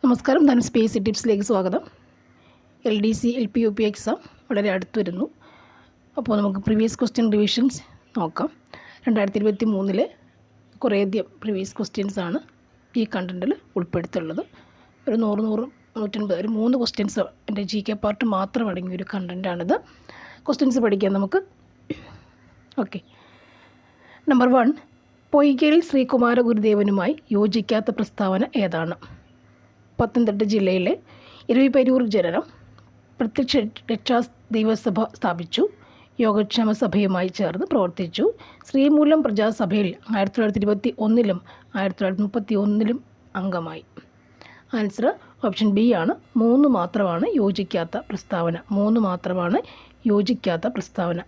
നമസ്കാരം, ഞാൻ സ്പേസ് ടിപ്സിലേക്ക് സ്വാഗതം. LDC LP UP എക്സാം വളരെ അടുത്ത് വരുന്നു. അപ്പോൾ നമുക്ക് പ്രീവിയസ് ക്വസ്റ്റ്യൻ റിവിഷൻസ് നോക്കാം. 2023 കുറേയധികം പ്രീവിയസ് ക്വസ്റ്റ്യൻസാണ് ഈ കണ്ടൻറ്റിൽ ഉൾപ്പെടുത്തുള്ളത്. ഒരു 100-150 ഒരു 3 ക്വസ്റ്റ്യൻസ് എൻ്റെ GK പാർട്ട് മാത്രം അടങ്ങിയ ഒരു കണ്ടൻറ്റാണിത്. ക്വസ്റ്റ്യൻസ് പഠിക്കാം നമുക്ക്. ഓക്കെ, നമ്പർ 1, പൊയ്കയിൽ ശ്രീകുമാര ഗുരുദേവനുമായി യോജിക്കാത്ത പ്രസ്താവന ഏതാണ്? പത്തനംതിട്ട ജില്ലയിലെ ഇരവിപേരൂർ ജനനം, പ്രത്യക്ഷ രക്ഷാ ദൈവസഭ സ്ഥാപിച്ചു, യോഗക്ഷേമ സഭയുമായി ചേർന്ന് പ്രവർത്തിച്ചു, ശ്രീമൂലം പ്രജാസഭയിൽ 1921 1931 അംഗമായി. ആൻസർ ഓപ്ഷൻ ബി ആണ്. 3 മാത്രമാണ് യോജിക്കാത്ത പ്രസ്താവന. 3 മാത്രമാണ് യോജിക്കാത്ത പ്രസ്താവന.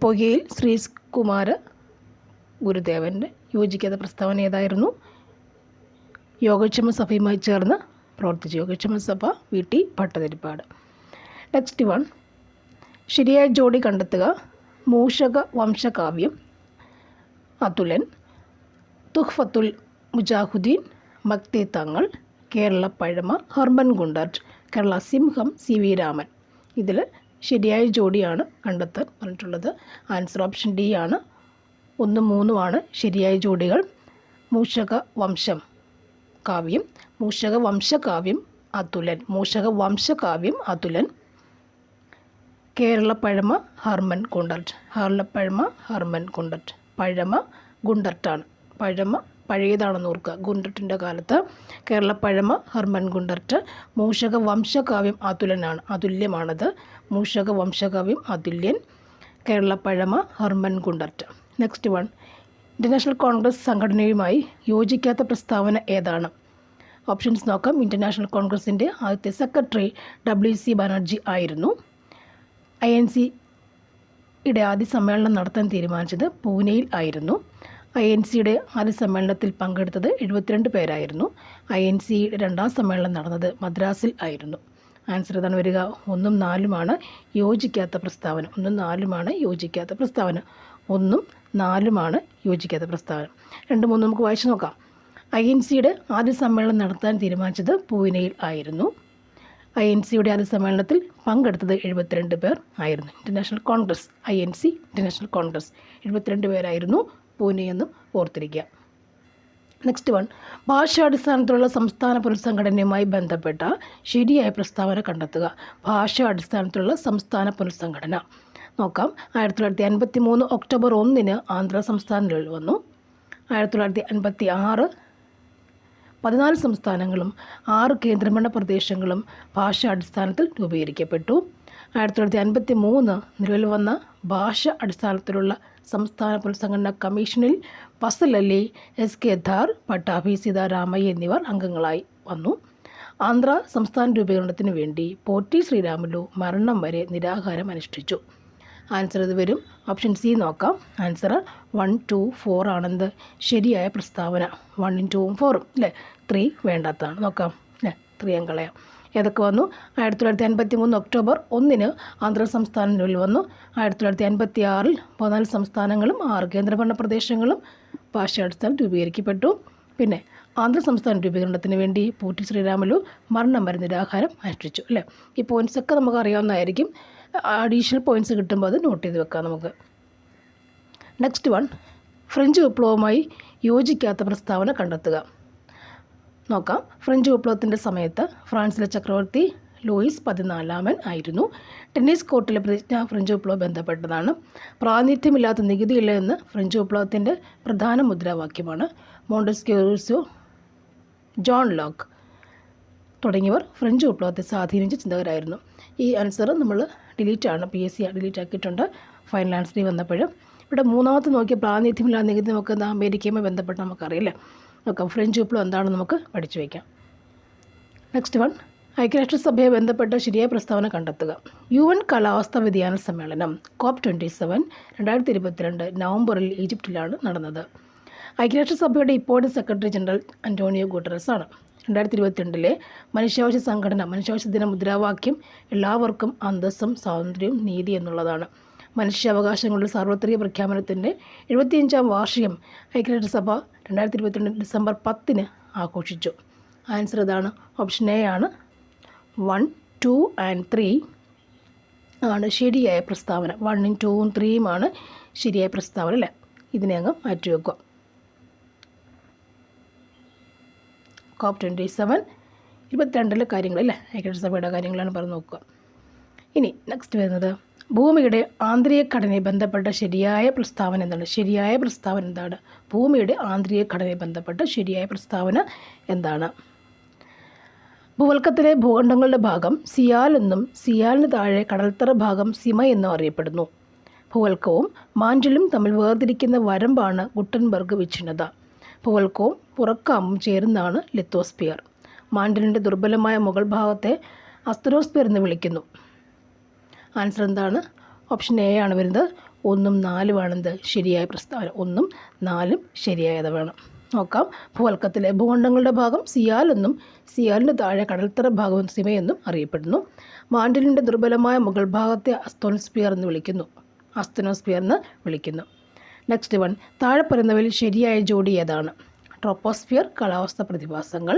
പൊയ്കയിൽ ശ്രീകുമാര ഗുരുദേവൻ്റെ യോജിക്കാത്ത പ്രസ്താവന ഏതായിരുന്നു? യോഗക്ഷേമ സഭയുമായി ചേർന്ന് പ്രവർത്തിച്ചു. യോഗക്ഷേമ സഭ VT ഭട്ടതിരിപ്പാട്. നെക്സ്റ്റ് 1, ശരിയായ ജോഡി കണ്ടെത്തുക. മൂഷക വംശകാവ്യം അതുലൻ, തുഹ്ഫത്തുൽ മുജാഹിദീൻ മക്തി തങ്ങൾ, കേരള പഴമ ഹർമൻ ഗുണ്ടർട്ട്, കേരള സിംഹം CV രാമൻ. ഇതിൽ ശരിയായ ജോഡിയാണ് കണ്ടെത്താൻ പറഞ്ഞിട്ടുള്ളത്. ആൻസർ ഓപ്ഷൻ ഡി ആണ്. 1, 3 ആണ് ശരിയായ ജോഡികൾ. മൂഷക വംശകാവ്യം അതുലൻ, കേരള പഴമ ഹർമൻ ഗുണ്ടർട്ട്. പഴമ ഗുണ്ടർട്ടാണ്. പഴയതാണെന്ന് ഓർക്കുക. ഗുണ്ടർട്ടിൻ്റെ കാലത്ത് കേരള പഴമ ഹർമൻ ഗുണ്ടർട്ട്. മൂഷക വംശകാവ്യം അതുലനാണ്. അതുല്യമാണത്. മൂഷക വംശകാവ്യം അതുല്യൻ, Kerala Pazhama Hermann Gundert. Next 1, international congress സംഘടനയുമായി യോജിക്കാത്ത പ്രസ്താവന ഏതാണ്? ഓപ്ഷൻസ് നോക്കാം. ഇൻ്റർനാഷണൽ കോൺഗ്രസിൻ്റെ ആദ്യത്തെ സെക്രട്ടറി WC ബാനർജി ആയിരുന്നു. INCയുടെ ആദ്യ സമ്മേളനം നടത്താൻ തീരുമാനിച്ചത് പൂനെയിൽ ആയിരുന്നു. INCയുടെ ആദ്യ സമ്മേളനത്തിൽ പങ്കെടുത്തത് 72 പേരായിരുന്നു. INCയുടെ രണ്ടാം സമ്മേളനം നടന്നത് മദ്രാസിൽ ആയിരുന്നു. ആൻസർ ഏതാണ് വരിക? 1ഉം 4ഉമാണ് യോജിക്കാത്ത പ്രസ്താവന. 1ഉം 4ഉമാണ് യോജിക്കാത്ത പ്രസ്താവന. 1ഉം 4ഉമാണ് യോജിക്കാത്ത പ്രസ്താവന. 2, 3 നമുക്ക് വായിച്ചു നോക്കാം. INCയുടെ ആദ്യ സമ്മേളനം നടത്താൻ തീരുമാനിച്ചത് പൂനെയിൽ ആയിരുന്നു. INCയുടെ ആദ്യ സമ്മേളനത്തിൽ പങ്കെടുത്തത് 72 പേർ ആയിരുന്നു. International Congress INC international Congress 72 പേരായിരുന്നു. പൂനെയെന്നും ഓർത്തിരിക്കുക. നെക്സ്റ്റ് 1, ഭാഷാടിസ്ഥാനത്തിലുള്ള സംസ്ഥാന പുനഃസംഘടനയുമായി ബന്ധപ്പെട്ട ശരിയായ പ്രസ്താവന കണ്ടെത്തുക. ഭാഷാടിസ്ഥാനത്തിലുള്ള സംസ്ഥാന പുനഃസംഘടന നോക്കാം. 1953 ഒക്ടോബർ 1 ആന്ധ്ര സംസ്ഥാനം നിലവിൽ വന്നു. 1956 14 സംസ്ഥാനങ്ങളും 6 കേന്ദ്രഭരണ പ്രദേശങ്ങളും ഭാഷാടിസ്ഥാനത്തിൽ രൂപീകരിക്കപ്പെട്ടു. 1953 നിലവിൽ വന്ന ഭാഷ അടിസ്ഥാനത്തിലുള്ള സംസ്ഥാന പുനഃസംഘടനാ കമ്മീഷനിൽ ഫസൽ അലി, SK ധാർ, പട്ടാഭി സീതാരാമയ്യ എന്നിവർ അംഗങ്ങളായി വന്നു. ആന്ധ്ര സംസ്ഥാന രൂപീകരണത്തിന് വേണ്ടി പോറ്റി ശ്രീരാമുലു മരണം വരെ നിരാഹാരം അനുഷ്ഠിച്ചു. ആൻസർ ഇത് വരും. ഓപ്ഷൻ സി നോക്കാം. ആൻസർ 1, 2, 4 ആണെന്ത് ശരിയായ പ്രസ്താവന. 1ഉം 2ഉം 4ഉം അല്ലേ. 3 വേണ്ടാത്തതാണ്. നോക്കാം അല്ലേ. 3 കളയാം. ഏതൊക്കെ വന്നു? 1953 ഒക്ടോബർ 1 ആന്ധ്ര സംസ്ഥാനം നിലവിൽ വന്നു. 1956 14 സംസ്ഥാനങ്ങളും 6 കേന്ദ്രഭരണ പ്രദേശങ്ങളും ഭാഷാടിസ്ഥാനം രൂപീകരിക്കപ്പെട്ടു. പിന്നെ ആന്ധ്ര സംസ്ഥാന രൂപീകരണത്തിന് വേണ്ടി പോറ്റി ശ്രീരാമുലു മരണം വരെ നിരാഹാരം അനുഷ്ഠിച്ചു അല്ലേ. ഈ പോയിൻറ്റ്സൊക്കെ നമുക്ക് അറിയാവുന്നതായിരിക്കും. അഡീഷണൽ പോയിൻറ്റ്സ് കിട്ടുമ്പോൾ അത് നോട്ട് ചെയ്ത് വെക്കാം നമുക്ക്. നെക്സ്റ്റ് 1, ഫ്രഞ്ച് വിപ്ലവവുമായി യോജിക്കാത്ത പ്രസ്താവന കണ്ടെത്തുക. നോക്കാം. ഫ്രഞ്ച് വിപ്ലവത്തിൻ്റെ സമയത്ത് ഫ്രാൻസിലെ ചക്രവർത്തി ലൂയിസ് 14 ആയിരുന്നു. ടെന്നീസ് കോർട്ടിലെ പ്രതിജ്ഞ ഫ്രഞ്ച് വിപ്ലവം ബന്ധപ്പെട്ടതാണ്. പ്രാതിനിധ്യമില്ലാത്ത നികുതിയില്ല എന്ന് ഫ്രഞ്ച് വിപ്ലവത്തിൻ്റെ പ്രധാന മുദ്രാവാക്യമാണ്. മോണ്ടസ്ക്യൂറോ, ജോൺ ലോക്ക് തുടങ്ങിയവർ ഫ്രഞ്ച് വിപ്ലവത്തെ സ്വാധീനിച്ച ചിന്തകരായിരുന്നു. ഈ ആൻസർ നമ്മൾ ഡിലീറ്റാണ്. PSC ഡിലീറ്റ് ആക്കിയിട്ടുണ്ട് ഫൈനൽ ആൻസറിൽ വന്നപ്പോൾ. ഇവിടെ മൂന്നാമത്തെ നോക്കിയ പ്രാതിനിധ്യമില്ലാത്ത നികുതി നമുക്ക് അമേരിക്കയുമായി ബന്ധപ്പെട്ട് നമുക്കറിയില്ല. നോക്കാം. ഫ്രഞ്ച് വിപ്ലവം എന്താണെന്ന് നമുക്ക് പഠിച്ചു വയ്ക്കാം. നെക്സ്റ്റ് 1, ഐക്യരാഷ്ട്രസഭയെ ബന്ധപ്പെട്ട ശരിയായ പ്രസ്താവന കണ്ടെത്തുക. UN കാലാവസ്ഥാ വ്യതിയാന സമ്മേളനം COP27 2022 നവംബറിൽ ഈജിപ്തിലാണ് നടന്നത്. ഐക്യരാഷ്ട്രസഭയുടെ ഇപ്പോഴത്തെ സെക്രട്ടറി ജനറൽ അന്റോണിയോ ഗുട്ടറസ് ആണ്. 2022 മനുഷ്യാവകാശ ദിന മുദ്രാവാക്യം എല്ലാവർക്കും അന്തസ്സും സ്വാതന്ത്ര്യവും നീതി എന്നുള്ളതാണ്. മനുഷ്യാവകാശങ്ങളുടെ സാർവത്രിക പ്രഖ്യാപനത്തിൻ്റെ 75-ാം വാർഷികം ഐക്യരാഷ്ട്രസഭ 2022 ഡിസംബർ 10 ആഘോഷിച്ചു. ആൻസർ ഇതാണ്, ഓപ്ഷൻ എ ആണ്. 1, 2 and 3 ആണ് ശരിയായ പ്രസ്താവന. 1, 2, 3 ആണ് ശരിയായ പ്രസ്താവന അല്ലേ. ഇതിനെ അങ്ങ് മാറ്റി വെക്കുക. COP27 22 കാര്യങ്ങളല്ലേ, ഐക്യരാഷ്ട്രസഭയുടെ കാര്യങ്ങളാണ് പറഞ്ഞു നോക്കുക. ഇനി നെക്സ്റ്റ് വരുന്നത് ഭൂമിയുടെ ആന്തരിക ഘടനയെ ബന്ധപ്പെട്ട ശരിയായ പ്രസ്താവന എന്താണ്? ശരിയായ പ്രസ്താവന എന്താണ്? ഭൂമിയുടെ ആന്തരിക ഘടനയെ ബന്ധപ്പെട്ട ശരിയായ പ്രസ്താവന എന്താണ്? ഭൂവൽക്കത്തിലെ ഭൂഖണ്ഡങ്ങളുടെ ഭാഗം സിയാൽ എന്നും സിയാലിന് താഴെ കടൽത്തറ ഭാഗം സിമ എന്നും അറിയപ്പെടുന്നു. ഭൂവൽക്കവും മാൻറ്റിലും തമ്മിൽ വേർതിരിക്കുന്ന വരമ്പാണ് ഗുട്ടൻബർഗ് വിച്ഛിന്നത. ഭൂവൽക്കവും പുറക്കാമ്പും ചേരുന്നതാണ് ലിത്തോസ്ഫിയർ. മാൻറ്റിലിൻ്റെ ദുർബലമായ മുകൾ ഭാഗത്തെ അസ്തനോസ്ഫിയർ എന്ന് വിളിക്കുന്നു. ആൻസർ എന്താണ്? ഓപ്ഷൻ എ ആണ് വരുന്നത്. 1ഉം 4ഉം ആണെന്ത് ശരിയായ പ്രസ്താവന. 1ഉം 4ഉം ശരിയായത് വേണം. നോക്കാം. ഭൂവൽക്കത്തിലെ ഭൂഖണ്ഡങ്ങളുടെ ഭാഗം സിയാൽ എന്നും സിയാലിന് താഴെ കടൽത്തറ ഭാഗവും സിമയെന്നും അറിയപ്പെടുന്നു. മാൻറ്റിലിൻ്റെ ദുർബലമായ മുകൾ ഭാഗത്തെ അസ്തനോസ്ഫിയർ എന്ന് വിളിക്കുന്നു. നെക്സ്റ്റ് 1, താഴെ പറയുന്നവയിൽ ശരിയായ ജോഡി ഏതാണ്? ട്രോപ്പോസ്ഫിയർ കാലാവസ്ഥ പ്രതിഭാസങ്ങൾ,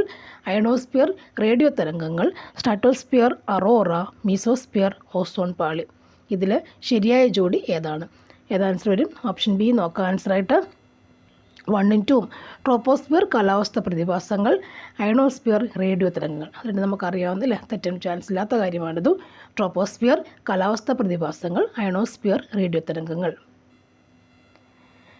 അയണോസ്ഫിയർ റേഡിയോ തരംഗങ്ങൾ, സ്ട്രാറ്റോസ്ഫിയർ അറോറ, മീസോസ്ഫിയർ ഓസോൺ പാളി. ഇതിൽ ശരിയായ ജോഡി ഏതാണ്? ആൻസർ വരും? ഓപ്ഷൻ ബി നോക്കാം ആൻസറായിട്ട്. 1ഉം 2ഉം ട്രോപ്പോസ്ഫിയർ കാലാവസ്ഥ പ്രതിഭാസങ്ങൾ, അയണോസ്ഫിയർ റേഡിയോ തരംഗങ്ങൾ. അതുകൊണ്ട് നമുക്കറിയാവുന്നില്ല, തെറ്റാൻ ചാൻസ് ഇല്ലാത്ത കാര്യമാണിത്. ട്രോപ്പോസ്ഫിയർ കാലാവസ്ഥ പ്രതിഭാസങ്ങൾ, അയണോസ്ഫിയർ റേഡിയോ തരംഗങ്ങൾ.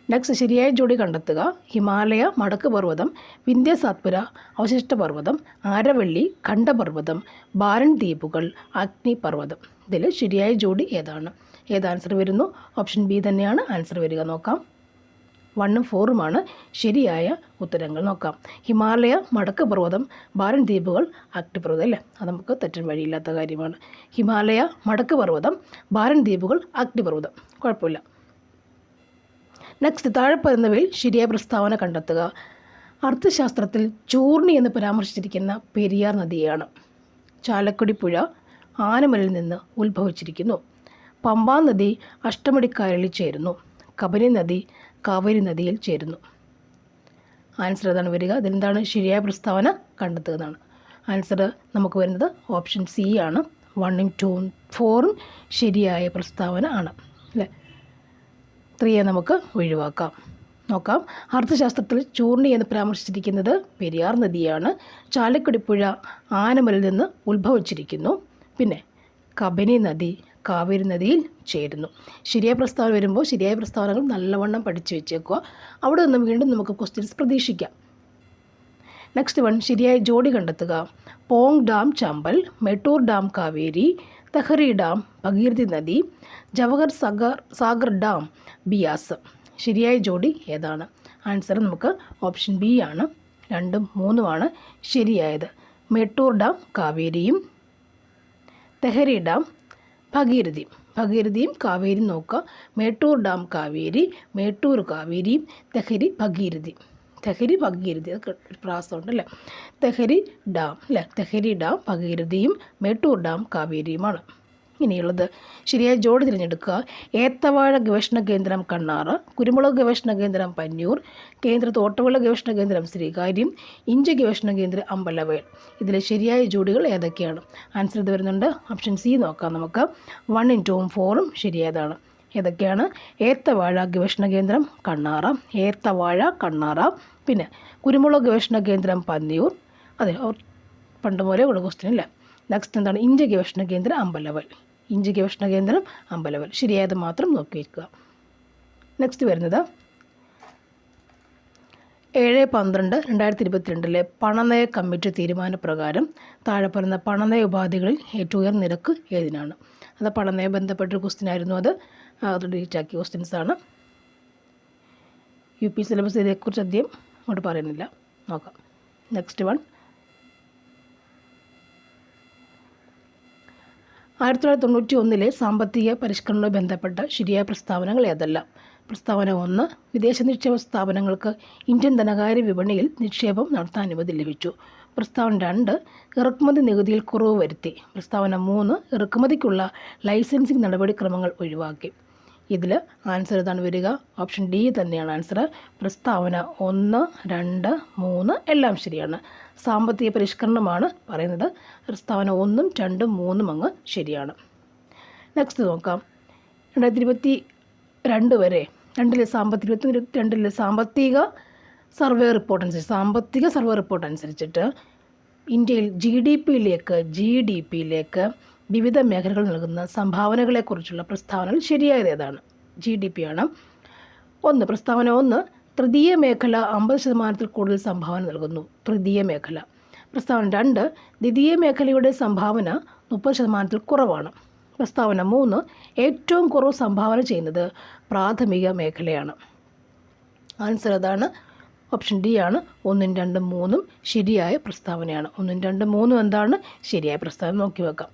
നെക്സ്റ്റ് ശരിയായ ജോഡി കണ്ടെത്തുക. ഹിമാലയ മടക്ക് പർവ്വതം, വിന്ധ്യ സാത്പുര അവശിഷ്ട പർവ്വതം, ആരവള്ളി ഖണ്ഡപർവ്വതം, ബാരൻ ദ്വീപുകൾ, അഗ്നിപർവ്വതം. ഇതിൽ ശരിയായ ജോഡി ഏതാണ്? ആൻസർ വരുന്നു? ഓപ്ഷൻ ബി തന്നെയാണ് ആൻസർ വരിക. നോക്കാം. 1ഉം 4ഉമാണ് ശരിയായ ഉത്തരങ്ങൾ. നോക്കാം. ഹിമാലയ മടക്ക് പർവ്വതം, ബാരൻ ദ്വീപുകൾ, അഗ്നിപർവ്വതം അല്ലേ. അത് നമുക്ക് തെറ്റാൻ വഴിയില്ലാത്ത കാര്യമാണ്. ഹിമാലയ മടക്ക് പർവ്വതം, ബാരൻ ദ്വീപുകൾ, അഗ്നിപർവ്വതം. കുഴപ്പമില്ല. നെക്സ്റ്റ് താഴെ പറയുന്നവയിൽ ശരിയായ പ്രസ്താവന കണ്ടെത്തുക. അർത്ഥശാസ്ത്രത്തിൽ ചൂർണി എന്ന് പരാമർശിച്ചിരിക്കുന്ന പെരിയാർ നദിയാണ്. ചാലക്കുടി പുഴ ആനമലിൽ നിന്ന് ഉത്ഭവിച്ചിരിക്കുന്നു. പമ്പാ നദി അഷ്ടമുടിക്കായലിൽ ചേരുന്നു. കബനി നദി കാവേരി നദിയിൽ ചേരുന്നു. ആൻസർ ഏതാണ് വരിക? ഇതെന്താണ് ശരിയായ പ്രസ്താവന കണ്ടെത്തുന്നതാണ്. ആൻസർ നമുക്ക് വരുന്നത് ഓപ്ഷൻ സി ആണ്. 1ഉം 2ഉം 4ഉം ശരിയായ പ്രസ്താവന ആണ് അല്ലേ. 3 നമുക്ക് ഒഴിവാക്കാം. നോക്കാം. അർത്ഥശാസ്ത്രത്തിൽ ചൂർണി എന്ന് പരാമർശിച്ചിരിക്കുന്നത് പെരിയാർ നദിയാണ്. ചാലക്കുടി പുഴ ആനമലിൽ നിന്ന് ഉത്ഭവിച്ചിരിക്കുന്നു. പിന്നെ കബനി നദി കാവേരി നദിയിൽ ചേരുന്നു. ശരിയായ പ്രസ്താവന വരുമ്പോൾ ശരിയായ പ്രസ്താവനകൾ നല്ലവണ്ണം പഠിച്ചു വെച്ചേക്കുക. അവിടെ നിന്ന് വീണ്ടും നമുക്ക് ക്വസ്റ്റ്യൻസ് പ്രതീക്ഷിക്കാം. നെക്സ്റ്റ് 1, ശരിയായ ജോഡി കണ്ടെത്തുക. Pong dam Chambal, Mettur dam Kaveri, Tehri dam Bhagirathi നദി, ജവഹർ സാഗർ ഡാം ബിയാസ്. ശരിയായ ജോഡി ഏതാണ്? ആൻസർ നമുക്ക് ഓപ്ഷൻ ബി ആണ്. 2ഉം 3ഉമാണ് ശരിയായത്. മെട്ടൂർ ഡാം കാവേരിയും തെഹരി ഡാം ഭഗീരഥിയും കാവേരിയും നോക്കുക. മേട്ടൂർ ഡാം കാവേരി, മേട്ടൂർ കാവേരിയും തെഹരി ഭഗീരഥി. അതൊക്കെ ഒരു പ്രാസമുണ്ടല്ലേ. തെഹരി ഡാം ഭഗീരഥിയും മേട്ടൂർ ഡാം കാവേരിയുമാണ്. ഇനിയുള്ളത് ശരിയായ ജോഡി തിരഞ്ഞെടുക്കുക. ഏത്തവാഴ ഗവേഷണ കേന്ദ്രം കണ്ണാറ്, കുരുമുളക് ഗവേഷണ കേന്ദ്രം പന്നൂർ, കേന്ദ്ര തോട്ടവിള ഗവേഷണ കേന്ദ്രം ശ്രീകാര്യം, ഇഞ്ചി ഗവേഷണ കേന്ദ്രം അമ്പലവയൽ. ഇതിലെ ശരിയായ ജോഡികൾ ഏതൊക്കെയാണ്? ആൻസർ ഇത് വരുന്നുണ്ട്. ഓപ്ഷൻ സി നോക്കാം നമുക്ക്. 1ഉം 2ഉം 4ഉം ശരിയായതാണ്. ഏതൊക്കെയാണ്? ഏത്തവാഴ ഗവേഷണ കേന്ദ്രം കണ്ണാറ, പിന്നെ കുരുമുളക് ഗവേഷണ കേന്ദ്രം പന്നിയൂർ. അതെ, പണ്ട് പോലെ ഉള്ള ക്വസ്റ്റ്യൻ അല്ലേ. നെക്സ്റ്റ് എന്താണ്? ഇഞ്ചി ഗവേഷണ കേന്ദ്രം അമ്പലവയൽ. ശരിയായത് മാത്രം നോക്കി വയ്ക്കുക. നെക്സ്റ്റ് വരുന്നത് 7/12/2022 പണനയ കമ്മിറ്റി തീരുമാനപ്രകാരം താഴെ പറയുന്ന പണനയ ഉപാധികളിൽ ഏറ്റവും ഉയർന്ന നിരക്ക് ഏതിനാണ്? അത് പണനയ ബന്ധപ്പെട്ടൊരു ക്വസ്റ്റ്യൻ ആയിരുന്നു. അത് ഡിലീറ്റ് ആക്കിയ ക്വസ്റ്റ്യൻസാണ്. UP സിലബസ് ഇതേക്കുറിച്ച് അധികം അങ്ങോട്ട് പറയുന്നില്ല. നോക്കാം. നെക്സ്റ്റ് 1, 1991 സാമ്പത്തിക പരിഷ്കരണവുമായി ബന്ധപ്പെട്ട ശരിയായ പ്രസ്താവനകൾ ഏതെല്ലാം? പ്രസ്താവന 1, വിദേശ നിക്ഷേപ സ്ഥാപനങ്ങൾക്ക് ഇന്ത്യൻ ധനകാര്യ വിപണിയിൽ നിക്ഷേപം നടത്താൻ അനുമതി ലഭിച്ചു. പ്രസ്താവന 2, ഇറക്കുമതി നികുതിയിൽ കുറവ് വരുത്തി. പ്രസ്താവന 3, ഇറക്കുമതിക്കുള്ള ലൈസൻസിംഗ് നടപടിക്രമങ്ങൾ ഒഴിവാക്കി. ഇതിൽ ആൻസർ ഏതാണ് വരിക? ഓപ്ഷൻ ഡി തന്നെയാണ് ആൻസർ. പ്രസ്താവന 1, 2, 3 എല്ലാം ശരിയാണ്. സാമ്പത്തിക പരിഷ്കരണമാണ് പറയുന്നത്. പ്രസ്താവന 1, 2, 3 അങ്ങ് ശരിയാണ്. നെക്സ്റ്റ് നോക്കാം. 2022 വരെ സാമ്പത്തിക സർവേ റിപ്പോർട്ട് അനുസരിച്ചിട്ട് ഇന്ത്യയിൽ ജി ഡി പിയിലേക്ക് വിവിധ മേഖലകൾ നൽകുന്ന സംഭാവനകളെക്കുറിച്ചുള്ള പ്രസ്താവനകൾ ശരിയായത് ഏതാണ്? ജി ഡി പി ആണ്. പ്രസ്താവന 1, തൃതീയ മേഖല 50% കൂടുതൽ സംഭാവന നൽകുന്നു. തൃതീയ മേഖല. പ്രസ്താവന 2, ദ്വിതീയ മേഖലയുടെ സംഭാവന 30% കുറവാണ്. പ്രസ്താവന 3, ഏറ്റവും കുറവ് സംഭാവന ചെയ്യുന്നത് പ്രാഥമിക മേഖലയാണ്. ആൻസർ അതാണ്. ഓപ്ഷൻ ഡി ആണ്. 1, 2, 3 ശരിയായ പ്രസ്താവനയാണ്. 1, 2, 3 എന്താണ് ശരിയായ പ്രസ്താവന? നോക്കി വെക്കാം.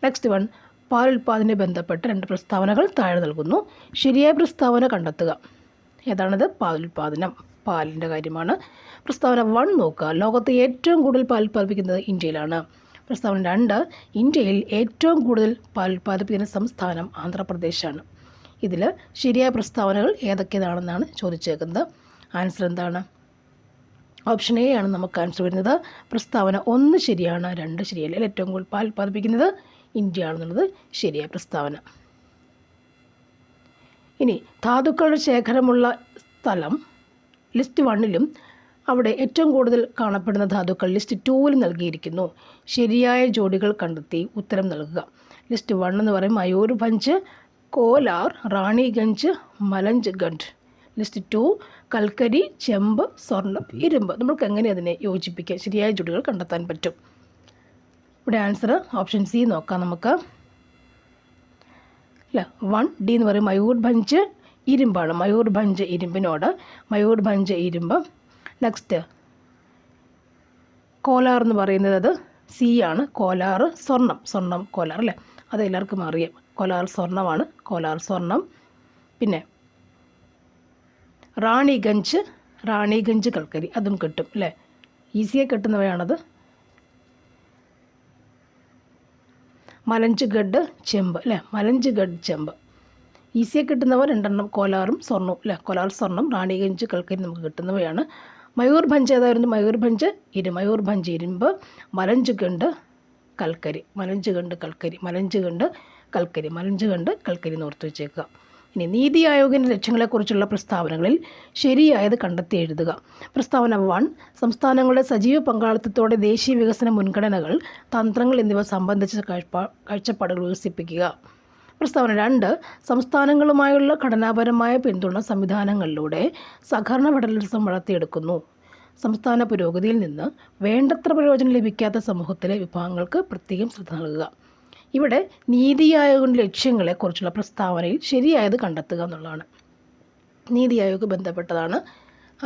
നെക്സ്റ്റ് വൺ, പാലുൽപാദനവുമായി ബന്ധപ്പെട്ട് 2 പ്രസ്താവനകൾ താഴെ നൽകുന്നു. ശരിയായ പ്രസ്താവന കണ്ടെത്തുക. ഏതാണത്? പാലുൽപാദനം, പാലിൻ്റെ കാര്യമാണ്. പ്രസ്താവന 1 നോക്കുക. ലോകത്ത് ഏറ്റവും കൂടുതൽ പാൽ ഉൽപ്പാദിപ്പിക്കുന്നത് ഇന്ത്യയിലാണ്. പ്രസ്താവന 2, ഇന്ത്യയിൽ ഏറ്റവും കൂടുതൽ പാൽ ഉൽപ്പാദിപ്പിക്കുന്ന സംസ്ഥാനം ആന്ധ്രാപ്രദേശാണ്. ഇതിൽ ശരിയായ പ്രസ്താവനകൾ ഏതൊക്കെയാണെന്നാണ് ചോദിച്ചേക്കുന്നത്. ആൻസർ എന്താണ്? ഓപ്ഷൻ എ ആണ് നമുക്ക് ആൻസർ വരുന്നത്. പ്രസ്താവന 1 ശരിയാണ്, 2 ശരിയല്ല. ഏറ്റവും കൂടുതൽ പാൽ ഉൽപ്പാദിപ്പിക്കുന്നത് ഇന്ത്യ ആണെന്നുള്ളത് ശരിയായ പ്രസ്താവന. ഇനി ധാതുക്കളുടെ ശേഖരമുള്ള സ്ഥലം ലിസ്റ്റ് 1ലും അവിടെ ഏറ്റവും കൂടുതൽ കാണപ്പെടുന്ന ധാതുക്കൾ ലിസ്റ്റ് 2ലും നൽകിയിരിക്കുന്നു. ശരിയായ ജോഡികൾ കണ്ടെത്തി ഉത്തരം നൽകുക. ലിസ്റ്റ് 1 എന്ന് പറയും മയൂർഭഞ്ച്, കോലാർ, റാണിഗഞ്ച്, മലഞ്ച്ഗഡ്. ലിസ്റ്റ് 2 കൽക്കരി, ചെമ്പ്, സ്വർണ്ണം, ഇരുമ്പ്. നമുക്ക് എങ്ങനെ അതിനെ യോജിപ്പിക്കാം? ശരിയായ ജോഡികൾ കണ്ടെത്താൻ പറ്റും. ഇവിടെ ആൻസർ ഓപ്ഷൻ സി നോക്കാം നമുക്ക്. 1D എന്ന് പറയും മയൂർഭഞ്ച് ഇരുമ്പാണ്. മയൂർഭഞ്ച് ഇരുമ്പിനോട് മയൂർഭഞ്ച് ഇരുമ്പ്. നെക്സ്റ്റ് കോലാർ എന്ന് പറയുന്നത് അത് സി ആണ്. കോലാർ സ്വർണ്ണം കോലാർ അല്ലേ? അത് എല്ലാവർക്കും അറിയാം. കോലാർ സ്വർണ്ണമാണ്. കോലാർ സ്വർണ്ണം. പിന്നെ റാണിഗഞ്ച് കൽക്കരി, അതും കിട്ടും അല്ലേ? ഈസിയായി കിട്ടുന്നവയാണത്. മലഞ്ച്ഗഡ് ചെമ്പ് അല്ലേ? മലഞ്ച്ഗഡ് ചെമ്പ് ഈസിയായി കിട്ടുന്നവ 2 കോലാറും സ്വർണ്ണവും അല്ലേ? കോലാർ സ്വർണ്ണം, റാണിഗഞ്ച് കൽക്കരി നമുക്ക് കിട്ടുന്നവയാണ്. മയൂർഭഞ്ച് ഏതായിരുന്നു? മയൂർഭഞ്ച് ഇരുമ്പ്, മലഞ്ച്ഗഡ് കൽക്കരി എന്ന് ഓർത്ത് വെച്ചേക്കുക. ഇനി നീതി ആയോഗിൻ്റെ ലക്ഷ്യങ്ങളെക്കുറിച്ചുള്ള പ്രസ്താവനകളിൽ ശരിയായത് കണ്ടെത്തി എഴുതുക. പ്രസ്താവന 1, സംസ്ഥാനങ്ങളുടെ സജീവ പങ്കാളിത്തത്തോടെ ദേശീയ വികസന മുൻഗണനകൾ, തന്ത്രങ്ങൾ എന്നിവ സംബന്ധിച്ച കാഴ്ചപ്പാടുകൾ വികസിപ്പിക്കുക. പ്രസ്താവന 2, സംസ്ഥാനങ്ങളുമായുള്ള ഘടനാപരമായ പിന്തുണ സംവിധാനങ്ങളിലൂടെ സഹകരണ ഫെഡറലിസം വളർത്തിയെടുക്കുന്നു. സംസ്ഥാന പുരോഗതിയിൽ നിന്ന് വേണ്ടത്ര പ്രയോജനം ലഭിക്കാത്ത സമൂഹത്തിലെ വിഭാഗങ്ങൾക്ക് പ്രത്യേകം ശ്രദ്ധ നൽകുക. ഇവിടെ നീതി ആയോഗിൻ്റെ ലക്ഷ്യങ്ങളെക്കുറിച്ചുള്ള പ്രസ്താവനയിൽ ശരിയായത് കണ്ടെത്തുക എന്നുള്ളതാണ്. നീതി ആയോഗ് ബന്ധപ്പെട്ടതാണ്.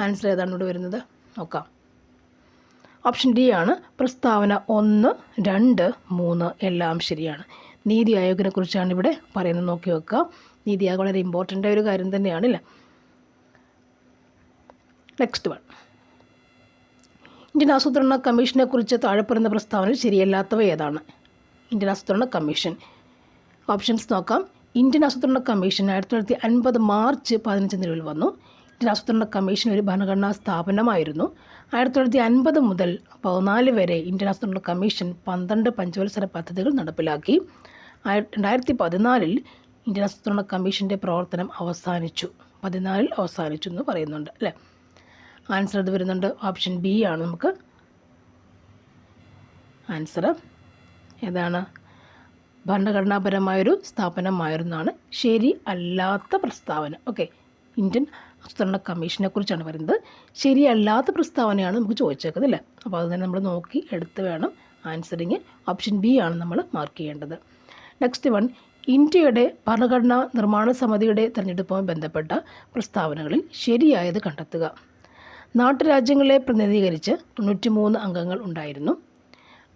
ആൻസർ ഏതാണ് ഇവിടെ വരുന്നത്? നോക്കാം. ഓപ്ഷൻ ഡി ആണ്. പ്രസ്താവന 1, 2, 3 എല്ലാം ശരിയാണ്. നീതി ആയോഗിനെ കുറിച്ചാണ് ഇവിടെ പറയുന്നത്. നോക്കി വെക്കുക. നീതി ആയോഗ് വളരെ ഇമ്പോർട്ടൻ്റ് ആയ ഒരു കാര്യം തന്നെയാണല്ലേ. നെക്സ്റ്റ് വൺ, ഇന്ത്യൻ ആസൂത്രണ കമ്മീഷനെ കുറിച്ച് താഴെ പറയുന്ന പ്രസ്താവനയിൽ ശരിയല്ലാത്തവ ഏതാണ്? ഇന്ത്യൻ ആസൂത്രണ കമ്മീഷൻ. ഓപ്ഷൻസ് നോക്കാം. ഇന്ത്യൻ ആസൂത്രണ കമ്മീഷൻ 1950 മാർച്ച് 15 നിലവിൽ വന്നു. ഇന്ത്യൻ ആസൂത്രണ കമ്മീഷൻ ഒരു ഭരണഘടനാ സ്ഥാപനമായിരുന്നു. 1950 മുതൽ 14 വരെ ഇന്ത്യൻ ആസൂത്രണ കമ്മീഷൻ 12 പഞ്ചവത്സര പദ്ധതികൾ നടപ്പിലാക്കി. 2014 ഇന്ത്യൻ ആസൂത്രണ കമ്മീഷൻ്റെ പ്രവർത്തനം അവസാനിച്ചു. 14 അവസാനിച്ചു എന്ന് പറയുന്നുണ്ട് അല്ലേ? ആൻസർ അത് വരുന്നുണ്ട്. ഓപ്ഷൻ ബി ആണ് നമുക്ക് ആൻസർ. ഏതാണ്? ഭരണഘടനാപരമായൊരു സ്ഥാപനമായിരുന്നാണ് ശരി അല്ലാത്ത പ്രസ്താവന. ഓക്കെ, ഇന്ത്യൻ ആസൂത്രണ കമ്മീഷനെ കുറിച്ചാണ് പറയുന്നത്. ശരിയല്ലാത്ത പ്രസ്താവനയാണ് നമുക്ക് ചോദിച്ചേക്കുന്നത് അല്ലേ? അപ്പോൾ അത് തന്നെ നമ്മൾ നോക്കി എടുത്ത് വേണം ആൻസറിങ്. ഓപ്ഷൻ ബി ആണ് നമ്മൾ മാർക്ക് ചെയ്യേണ്ടത്. നെക്സ്റ്റ് വൺ, ഇന്ത്യയുടെ ഭരണഘടനാ നിർമ്മാണ സമിതിയുടെ തിരഞ്ഞെടുപ്പുമായി ബന്ധപ്പെട്ട പ്രസ്താവനകളിൽ ശരിയായത് കണ്ടെത്തുക. നാട്ടുരാജ്യങ്ങളെ പ്രതിനിധീകരിച്ച് 93 അംഗങ്ങൾ ഉണ്ടായിരുന്നു.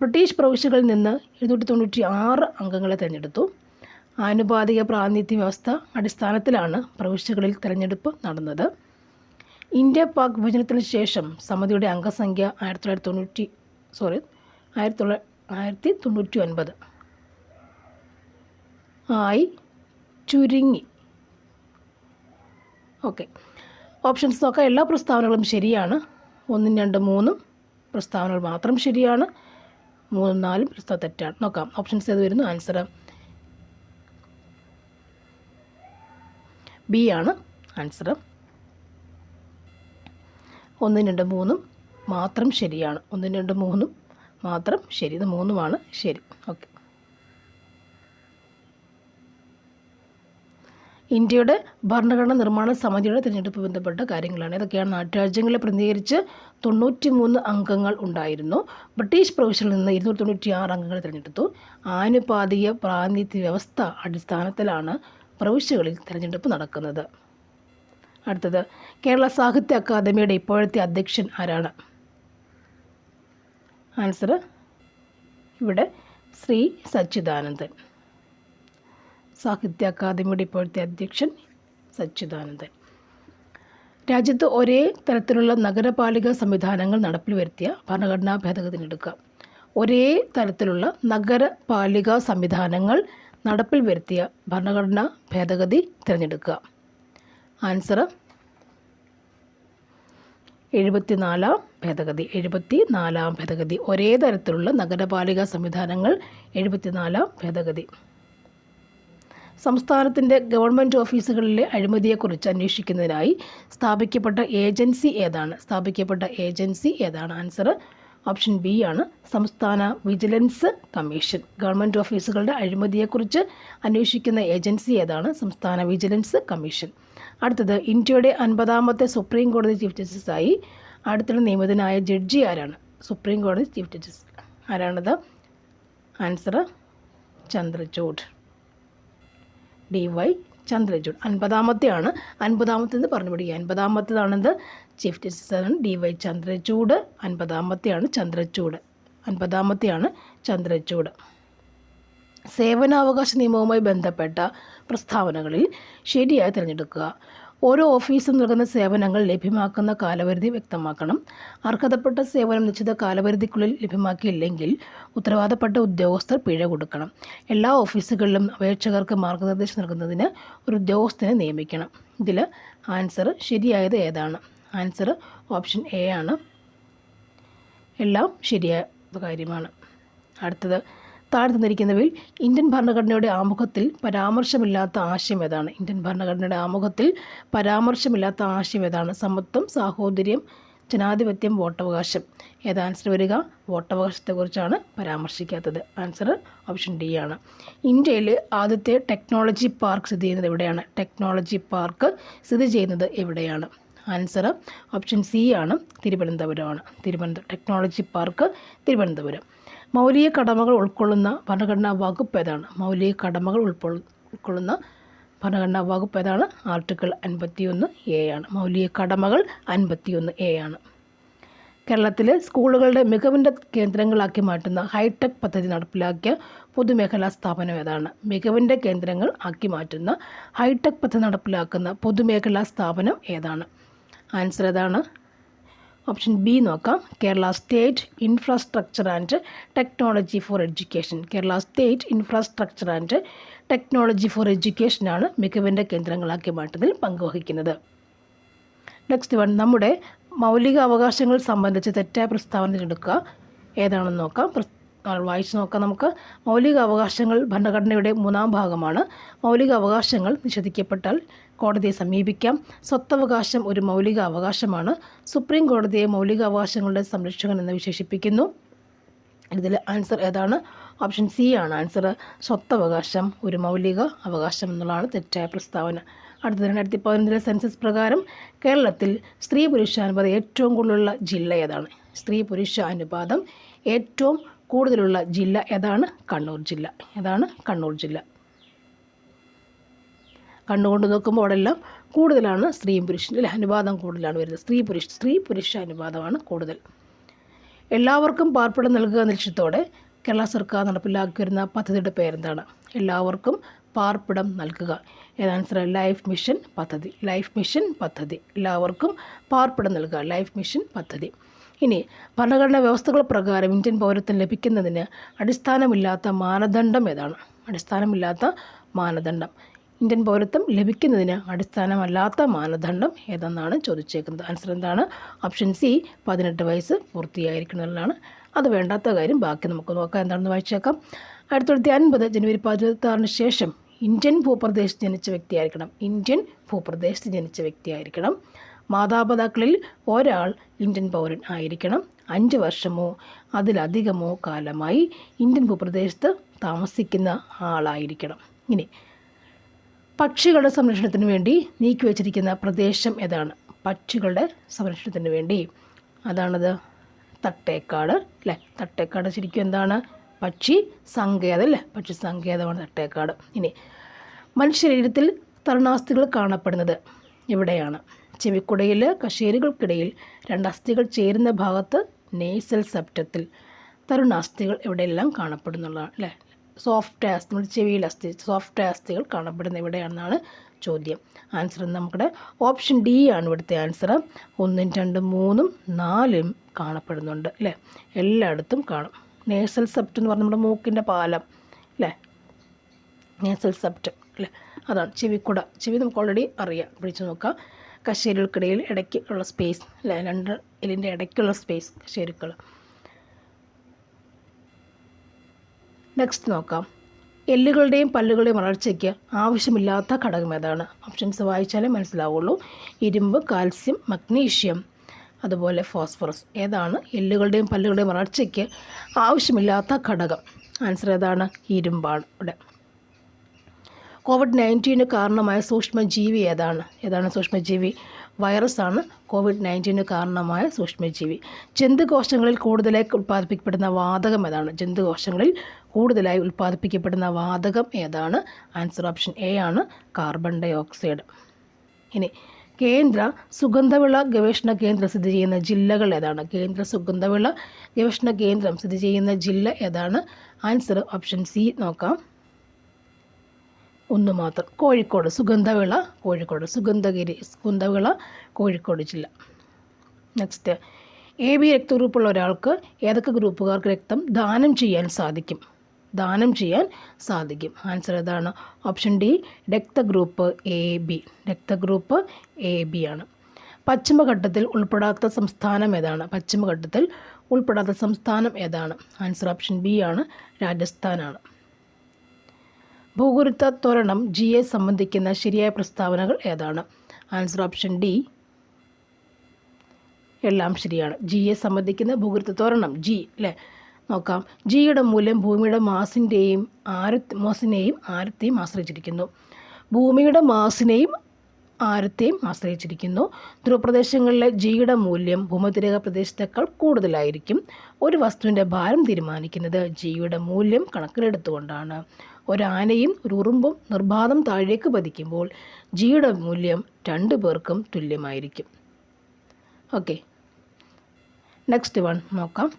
ബ്രിട്ടീഷ് പ്രവിശ്യകളിൽ നിന്ന് 296 അംഗങ്ങളെ തിരഞ്ഞെടുത്തു. ആനുപാതിക പ്രാതിനിധ്യ വ്യവസ്ഥ അടിസ്ഥാനത്തിലാണ് പ്രവിശ്യകളിൽ തിരഞ്ഞെടുപ്പ് നടന്നത്. ഇന്ത്യ പാക് വിഭജനത്തിന് ശേഷം സമിതിയുടെ അംഗസംഖ്യ 1999 ആയി ചുരുങ്ങി. ഓക്കെ, ഓപ്ഷൻസ് നോക്കാം. എല്ലാ പ്രസ്താവനകളും ശരിയാണ്. 1, 2, 3 പ്രസ്താവനകൾ മാത്രം ശരിയാണ്. 3, 4 പ്രസ്താവന തെറ്റാണ്. നോക്കാം ഓപ്ഷൻസ് ഏത് വരുന്നു. ആൻസർ ബി ആണ് ആൻസർ. 1, 2, 3 മാത്രം ശരിയാണ്. 1, 2, 3 മാത്രം ശരി. ഇത് 3 ശരി. ഓക്കെ, ഇന്ത്യയുടെ ഭരണഘടനാ നിർമ്മാണ സമിതിയുടെ തിരഞ്ഞെടുപ്പ് ബന്ധപ്പെട്ട കാര്യങ്ങളാണ്. ഇതൊക്കെയാണ്. നാട്ടുരാജ്യങ്ങളെ പ്രതിനിധീകരിച്ച് 93 അംഗങ്ങൾ ഉണ്ടായിരുന്നു. ബ്രിട്ടീഷ് പ്രവിശ്യയിൽ നിന്ന് 296 അംഗങ്ങളെ തിരഞ്ഞെടുത്തു. ആനുപാതിക പ്രാതിനിധ്യ വ്യവസ്ഥ അടിസ്ഥാനത്തിലാണ് പ്രവിശ്യകളിൽ തിരഞ്ഞെടുപ്പ് നടക്കുന്നത്. അടുത്തത്, കേരള സാഹിത്യ അക്കാദമിയുടെ ഇപ്പോഴത്തെ അധ്യക്ഷൻ ആരാണ്? ആൻസർ ഇവിടെ ശ്രീ സച്ചിദാനന്ദൻ. സാഹിത്യ അക്കാദമിയുടെ ഇപ്പോഴത്തെ അധ്യക്ഷൻ സച്ചിദാനന്ദൻ. രാജ്യത്ത് ഒരേ തരത്തിലുള്ള നഗരപാലിക സംവിധാനങ്ങൾ നടപ്പിൽ വരുത്തിയ ഭരണഘടനാ ഭേദഗതി തിരഞ്ഞെടുക്കുക. ഒരേ തരത്തിലുള്ള നഗരപാലിക സംവിധാനങ്ങൾ നടപ്പിൽ വരുത്തിയ ഭരണഘടനാ ഭേദഗതി തിരഞ്ഞെടുക്കുക. ആൻസർ 74-ാം ഭേദഗതി. 74-ാം ഭേദഗതി. ഒരേ തരത്തിലുള്ള നഗരപാലിക സംവിധാനങ്ങൾ 74-ാം ഭേദഗതി. സംസ്ഥാനത്തിൻ്റെ ഗവൺമെൻറ് ഓഫീസുകളിലെ അഴിമതിയെക്കുറിച്ച് അന്വേഷിക്കുന്നതിനായി സ്ഥാപിക്കപ്പെട്ട ഏജൻസി ഏതാണ്? ആൻസർ ഓപ്ഷൻ ബി ആണ്. സംസ്ഥാന വിജിലൻസ് കമ്മീഷൻ. ഗവൺമെൻറ് ഓഫീസുകളുടെ അഴിമതിയെക്കുറിച്ച് അന്വേഷിക്കുന്ന ഏജൻസി ഏതാണ്? സംസ്ഥാന വിജിലൻസ് കമ്മീഷൻ. അടുത്തത്, ഇന്ത്യയുടെ 50ാമത്തെ സുപ്രീം കോടതി ചീഫ് ജസ്റ്റിസായി അടുത്തിടെ നിയമിതനായ ജഡ്ജി ആരാണ്? സുപ്രീം കോടതി ചീഫ് ജസ്റ്റിസ് ആരാണത്? ആൻസർ ചന്ദ്രചൂഡ്. DY ചന്ദ്രചൂഡ്. 50ാമത്തെയാണ്. 50ാമത്തേത് പറഞ്ഞു പിടിക്കുക. 50ാമത്തേതാണെന്ത്? ചീഫ് ജസ്റ്റിസാണ് DY ചന്ദ്രചൂഡ്. 50ാമത്തെയാണ് ചന്ദ്രചൂഡ്. 50ാമത്തെയാണ് ചന്ദ്രചൂഡ്. സേവനാവകാശ നിയമവുമായി ബന്ധപ്പെട്ട പ്രസ്താവനകളിൽ ശരിയായി തിരഞ്ഞെടുക്കുക. ഓരോ ഓഫീസും നൽകുന്ന സേവനങ്ങൾ ലഭ്യമാക്കുന്ന കാലപരിധി വ്യക്തമാക്കണം. അർഹതപ്പെട്ട സേവനം നിശ്ചിത കാലപരിധിക്കുള്ളിൽ ലഭ്യമാക്കിയില്ലെങ്കിൽ ഉത്തരവാദപ്പെട്ട ഉദ്യോഗസ്ഥർ പിഴ കൊടുക്കണം. എല്ലാ ഓഫീസുകളിലും അപേക്ഷകർക്ക് മാർഗ്ഗനിർദ്ദേശം നൽകുന്നതിന് ഒരു ഉദ്യോഗസ്ഥനെ നിയമിക്കണം. ഇതിൽ ആൻസർ ശരിയായത് ഏതാണ്? ആൻസർ ഓപ്ഷൻ എ ആണ്. എല്ലാം ശരിയായ കാര്യമാണ്. അടുത്തത്, താഴെ തന്നിരിക്കുന്നവയിൽ ഇന്ത്യൻ ഭരണഘടനയുടെ ആമുഖത്തിൽ പരാമർശമില്ലാത്ത ആശയം ഏതാണ്? ഇന്ത്യൻ ഭരണഘടനയുടെ ആമുഖത്തിൽ പരാമർശമില്ലാത്ത ആശയം ഏതാണ്? സമത്വം, സാഹോദര്യം, ജനാധിപത്യം, വോട്ടവകാശം. ഏത് ആൻസർ വരിക? വോട്ടവകാശത്തെക്കുറിച്ചാണ് പരാമർശിക്കാത്തത്. ആൻസർ ഓപ്ഷൻ ഡി ആണ്. ഇന്ത്യയിൽ ആദ്യത്തെ ടെക്നോളജി പാർക്ക് സ്ഥിതി ചെയ്യുന്നത് എവിടെയാണ്? ടെക്നോളജി പാർക്ക് സ്ഥിതി ചെയ്യുന്നത് എവിടെയാണ്? ആൻസർ ഓപ്ഷൻ സി ആണ്. തിരുവനന്തപുരമാണ്. Technology park Thiruvananthapuram. മൗലിക കടമകൾ ഉൾക്കൊള്ളുന്ന ഭരണഘടനാ വകുപ്പ് ഏതാണ്? മൗലിക കടമകൾ ഉൾക്കൊള്ളുന്ന ഭരണഘടനാ വകുപ്പ് ഏതാണ്? ആർട്ടിക്കിൾ 51A ആണ്. മൗലിക കടമകൾ 51A ആണ്. കേരളത്തിലെ സ്കൂളുകളുടെ മികവിൻ്റെ കേന്ദ്രങ്ങളാക്കി മാറ്റുന്ന ഹൈടെക് പദ്ധതി നടപ്പിലാക്കിയ പൊതുമേഖലാ സ്ഥാപനം ഏതാണ്? മികവിൻ്റെ കേന്ദ്രങ്ങൾ ആക്കി മാറ്റുന്ന ഹൈടെക് പദ്ധതി നടപ്പിലാക്കുന്ന പൊതുമേഖലാ സ്ഥാപനം ഏതാണ്? ആൻസർ ഏതാണ്? ഓപ്ഷൻ ബി നോക്കാം. Kerala state infrastructure and technology for education. Kerala state infrastructure and technology for എഡ്യൂക്കേഷനാണ് മികവിൻ്റെ കേന്ദ്രങ്ങളാക്കി മാറ്റുന്നതിൽ പങ്കുവഹിക്കുന്നത്. നെക്സ്റ്റ് വൺ, നമ്മുടെ മൗലിക അവകാശങ്ങൾ സംബന്ധിച്ച് തെറ്റായ പ്രസ്താവന തിരഞ്ഞെടുക്കുക. ഏതാണെന്ന് നോക്കാം. വായിച്ചു നോക്കാം നമുക്ക്. മൗലിക അവകാശങ്ങൾ ഭരണഘടനയുടെ 3ാം ഭാഗമാണ്. മൗലിക അവകാശങ്ങൾ നിഷേധിക്കപ്പെട്ടാൽ കോടതിയെ സമീപിക്കാം. സ്വത്തവകാശം ഒരു മൗലിക അവകാശമാണ്. സുപ്രീം കോടതിയെ മൗലിക അവകാശങ്ങളുടെ സംരക്ഷകൻ എന്ന് വിശേഷിപ്പിക്കുന്നു. ഇതിൽ ആൻസർ ഏതാണ്? ഓപ്ഷൻ സി ആണ് ആൻസർ. സ്വത്തവകാശം ഒരു മൗലിക അവകാശം എന്നുള്ളതാണ് തെറ്റായ പ്രസ്താവന. അടുത്ത 2015 സെൻസസ് പ്രകാരം കേരളത്തിൽ സ്ത്രീ പുരുഷ അനുപാതം ഏറ്റവും കൂടുതലുള്ള ജില്ല ഏതാണ്? സ്ത്രീ പുരുഷ അനുപാതം ഏറ്റവും കൂടുതലുള്ള ജില്ല ഏതാണ്? കണ്ണൂർ ജില്ല. ഏതാണ്? കണ്ണൂർ ജില്ല. കണ്ണുകൊണ്ട് നോക്കുമ്പോൾ അവിടെ എല്ലാം കൂടുതലാണ് സ്ത്രീയും പുരുഷൻ്റെ അനുപാതം കൂടുതലാണ് വരുന്നത്. സ്ത്രീ പുരുഷ അനുപാതമാണ് കൂടുതൽ. എല്ലാവർക്കും പാർപ്പിടം നൽകുക എന്ന ലക്ഷ്യത്തോടെ കേരള സർക്കാർ നടപ്പിലാക്കി വരുന്ന പദ്ധതിയുടെ പേരെന്താണ്? എല്ലാവർക്കും പാർപ്പിടം നൽകുക. ആൻസർ ലൈഫ് മിഷൻ പദ്ധതി. ലൈഫ് മിഷൻ പദ്ധതി. എല്ലാവർക്കും പാർപ്പിടം നൽകുക. ലൈഫ് മിഷൻ പദ്ധതി. ഇനി ഭരണഘടനാ വ്യവസ്ഥകൾ പ്രകാരം ഇന്ത്യൻ പൗരത്വം ലഭിക്കുന്നതിന് അടിസ്ഥാനമില്ലാത്ത മാനദണ്ഡം ഏതാണ്? അടിസ്ഥാനമില്ലാത്ത മാനദണ്ഡം. ഇന്ത്യൻ പൗരത്വം ലഭിക്കുന്നതിന് അടിസ്ഥാനമല്ലാത്ത മാനദണ്ഡം ഏതെന്നാണ് ചോദിച്ചേക്കുന്നത്. ആൻസർ എന്താണ്? ഓപ്ഷൻ സി 18 വയസ്സ് പൂർത്തിയായിരിക്കുന്നതാണ്. അത് വേണ്ടാത്ത കാര്യം ബാക്കി നമുക്ക് നോക്കാം. എന്താണെന്ന് വായിച്ചേക്കാം. 1950 ജനുവരി 16 ശേഷം ഇന്ത്യൻ ഭൂപ്രദേശത്ത് ജനിച്ച വ്യക്തിയായിരിക്കണം. ഇന്ത്യൻ ഭൂപ്രദേശത്ത് ജനിച്ച വ്യക്തിയായിരിക്കണം. മാതാപിതാക്കളിൽ ഒരാൾ ഇന്ത്യൻ പൗരൻ ആയിരിക്കണം. 5 വർഷമോ അതിലധികമോ കാലമായി ഇന്ത്യൻ ഭൂപ്രദേശത്ത് താമസിക്കുന്ന ആളായിരിക്കണം. ഇനി പക്ഷികളുടെ സംരക്ഷണത്തിന് വേണ്ടി നീക്കിവച്ചിരിക്കുന്ന പ്രദേശം ഏതാണ്? പക്ഷികളുടെ സംരക്ഷണത്തിന് വേണ്ടി അതാണത് തട്ടേക്കാട് അല്ലേ? തട്ടേക്കാട് ശരിക്കും എന്താണ്? പക്ഷി സങ്കേതം അല്ലേ? പക്ഷി സങ്കേതമാണ് തട്ടേക്കാട്. ഇനി മനുഷ്യശരീരത്തിൽ തരുണാസ്ഥികൾ കാണപ്പെടുന്നത് എവിടെയാണ്? ചെവിക്കുടയിൽ കശേരുകൾക്കിടയിൽ 2 അസ്ഥികൾ ചേരുന്ന ഭാഗത്ത് നേസൽ സെപ്റ്റത്തിൽ തരുണാസ്ഥികൾ എവിടെയെല്ലാം കാണപ്പെടുന്നുള്ളതാണ് അല്ലേ? സോഫ്റ്റ് അസ്ഥി, നമ്മുടെ ചെവിയിലെ അസ്ഥി, സോഫ്റ്റ് അസ്ഥികൾ കാണപ്പെടുന്ന എവിടെയാണെന്നാണ് ചോദ്യം. ആൻസർ നമ്മുടെ ഓപ്ഷൻ ഡി ആണ് ഇവിടുത്തെ ആൻസർ. 1, 2, 3, 4 കാണപ്പെടുന്നുണ്ട് അല്ലേ? എല്ലായിടത്തും കാണും. നേസൽ സെപ്റ്റ് എന്ന് പറഞ്ഞാൽ നമ്മുടെ മൂക്കിൻ്റെ പാലം അല്ലേ? നേസൽ സെപ്റ്റ് അല്ലേ? അതാണ് ചെവിക്കുട. ചെവി നമുക്ക് ഓൾറെഡി അറിയാം, പിടിച്ചു നോക്കാം. കശേരുകൾക്കിടയിൽ ഇടയ്ക്ക് ഉള്ള സ്പേസ് അല്ലേ? 2 എല്ലിൻ്റെ ഇടയ്ക്കുള്ള സ്പേസ് കശേരുക്കൾ. നെക്സ്റ്റ് നോക്കാം. എല്ലുകളുടെയും പല്ലുകളുടെയും വളർച്ചയ്ക്ക് ആവശ്യമില്ലാത്ത ഘടകം ഏതാണ്? ഓപ്ഷൻസ് വായിച്ചാലേ മനസ്സിലാവുള്ളൂ. ഇരുമ്പ്, കാൽസ്യം, മഗ്നീഷ്യം, അതുപോലെ ഫോസ്ഫറസ്. ഏതാണ് എല്ലുകളുടെയും പല്ലുകളുടെയും വളർച്ചയ്ക്ക് ആവശ്യമില്ലാത്ത ഘടകം? ആൻസർ ഏതാണ്? ഇരുമ്പാണ് ഇവിടെ. COVID-19 കാരണമായ സൂക്ഷ്മജീവി ഏതാണ്? ഏതാണ് സൂക്ഷ്മജീവി? വൈറസാണ് COVID-19 കാരണമായ സൂക്ഷ്മജീവി. ജന്തുകോശങ്ങളിൽ കൂടുതലായി ഉൽപ്പാദിപ്പിക്കപ്പെടുന്ന വാതകം ഏതാണ്? ജന്തുകോശങ്ങളിൽ കൂടുതലായി ഉൽപ്പാദിപ്പിക്കപ്പെടുന്ന വാതകം ഏതാണ്? ആൻസർ ഓപ്ഷൻ എ ആണ്, കാർബൺ ഡൈ ഓക്സൈഡ്. ഇനി കേന്ദ്ര സുഗന്ധവിള ഗവേഷണ കേന്ദ്രം സ്ഥിതി ചെയ്യുന്ന ജില്ലകൾ ഏതാണ്? കേന്ദ്ര സുഗന്ധവിള ഗവേഷണ കേന്ദ്രം സ്ഥിതി ചെയ്യുന്ന ജില്ല ഏതാണ്? ആൻസർ ഓപ്ഷൻ സി നോക്കാം. 1 മാത്രം, കോഴിക്കോട്. സുഗന്ധവിള കോഴിക്കോട്. സുഗന്ധവിള കോഴിക്കോട് ജില്ല. നെക്സ്റ്റ്, AB രക്തഗ്രൂപ്പുള്ള ഒരാൾക്ക് ഏതൊക്കെ ഗ്രൂപ്പുകാർക്ക് രക്തം ദാനം ചെയ്യാൻ സാധിക്കും? ആൻസർ ഏതാണ്? ഓപ്ഷൻ ഡി, രക്തഗ്രൂപ്പ് AB. രക്തഗ്രൂപ്പ് AB ആണ്. പശ്ചിമഘട്ടത്തിൽ ഉൾപ്പെടാത്ത സംസ്ഥാനം ഏതാണ്? ആൻസർ ഓപ്ഷൻ ബി ആണ്, രാജസ്ഥാനാണ്. ഭൂഗുരുത്വ ത്വരണം ജിയെ സംബന്ധിക്കുന്ന ശരിയായ പ്രസ്താവനകൾ ഏതാണ്? ആൻസർ ഓപ്ഷൻ ഡി, എല്ലാം ശരിയാണ്. ജിയെ സംബന്ധിക്കുന്ന ഭൂഗുരുത്വ ത്വരണം ജി അല്ലേ? നോക്കാം. ജിയുടെ മൂല്യം ഭൂമിയുടെ മാസിനെയും ആരത്തെയും ആശ്രയിച്ചിരിക്കുന്നു. ഭൂമിയുടെ മാസിനെയും ആരത്തെയും ആശ്രയിച്ചിരിക്കുന്നു. ധ്രുവപ്രദേശങ്ങളിലെ ജിയുടെ മൂല്യം ഭൂമധ്യരേഖ പ്രദേശത്തേക്കാൾ കൂടുതലായിരിക്കും. ഒരു വസ്തുവിൻ്റെ ഭാരം തീരുമാനിക്കുന്നത് ജിയുടെ മൂല്യം കണക്കിലെടുത്തുകൊണ്ടാണ്. ഒരാനയും ഒരു ഉറുമ്പും നിർബാധം താഴേക്ക് പതിക്കുമ്പോൾ ജിയുടെ മൂല്യം 2 പേർക്കും തുല്യമായിരിക്കും. ഓക്കെ, നെക്സ്റ്റ് വൺ നോക്കാം.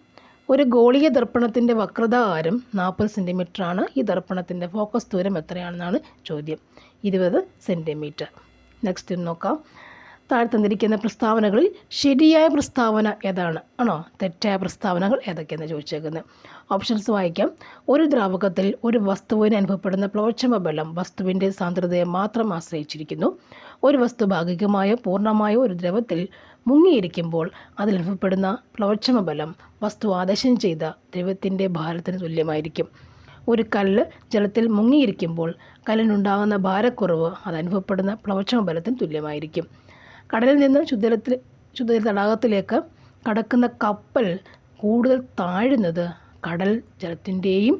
ഒരു ഗോളീയ ദർപ്പണത്തിൻ്റെ വക്രത ആരം 40 സെൻറ്റിമീറ്റർ ആണ്. ഈ ദർപ്പണത്തിൻ്റെ ഫോക്കസ് ദൂരം എത്രയാണെന്നാണ് ചോദ്യം. 20 സെൻറ്റിമീറ്റർ. നെക്സ്റ്റ് നോക്കാം. താഴെ തന്നിരിക്കുന്ന പ്രസ്താവനകളിൽ ശരിയായ പ്രസ്താവന ഏതാണ്? ആണോ തെറ്റായ പ്രസ്താവനകൾ ഏതൊക്കെയെന്ന് ചോദിച്ചേക്കുന്നത്. ഓപ്ഷൻസ് വായിക്കാം. ഒരു ദ്രാവകത്തിൽ ഒരു വസ്തുവിന് അനുഭവപ്പെടുന്ന പ്ലവക്ഷമ ബലം വസ്തുവിൻ്റെ സാന്ദ്രതയെ മാത്രം ആശ്രയിച്ചിരിക്കുന്നു. ഒരു വസ്തു ഭാഗികമായോ പൂർണ്ണമായോ ഒരു ദ്രവത്തിൽ മുങ്ങിയിരിക്കുമ്പോൾ അതിലനുഭവപ്പെടുന്ന പ്ലവക്ഷമ ബലം വസ്തു ആദേശം ചെയ്ത ദ്രവത്തിൻ്റെ ഭാരത്തിന് തുല്യമായിരിക്കും. ഒരു കല്ല് ജലത്തിൽ മുങ്ങിയിരിക്കുമ്പോൾ കല്ലിനുണ്ടാകുന്ന ഭാരക്കുറവ് അതനുഭവപ്പെടുന്ന പ്ലവക്ഷമ ബലത്തിന് തുല്യമായിരിക്കും. കടലിൽ നിന്ന് ശുദ്ധജല തടാകത്തിലേക്ക് കടക്കുന്ന കപ്പൽ കൂടുതൽ താഴുന്നത് കടൽ ജലത്തിൻ്റെയും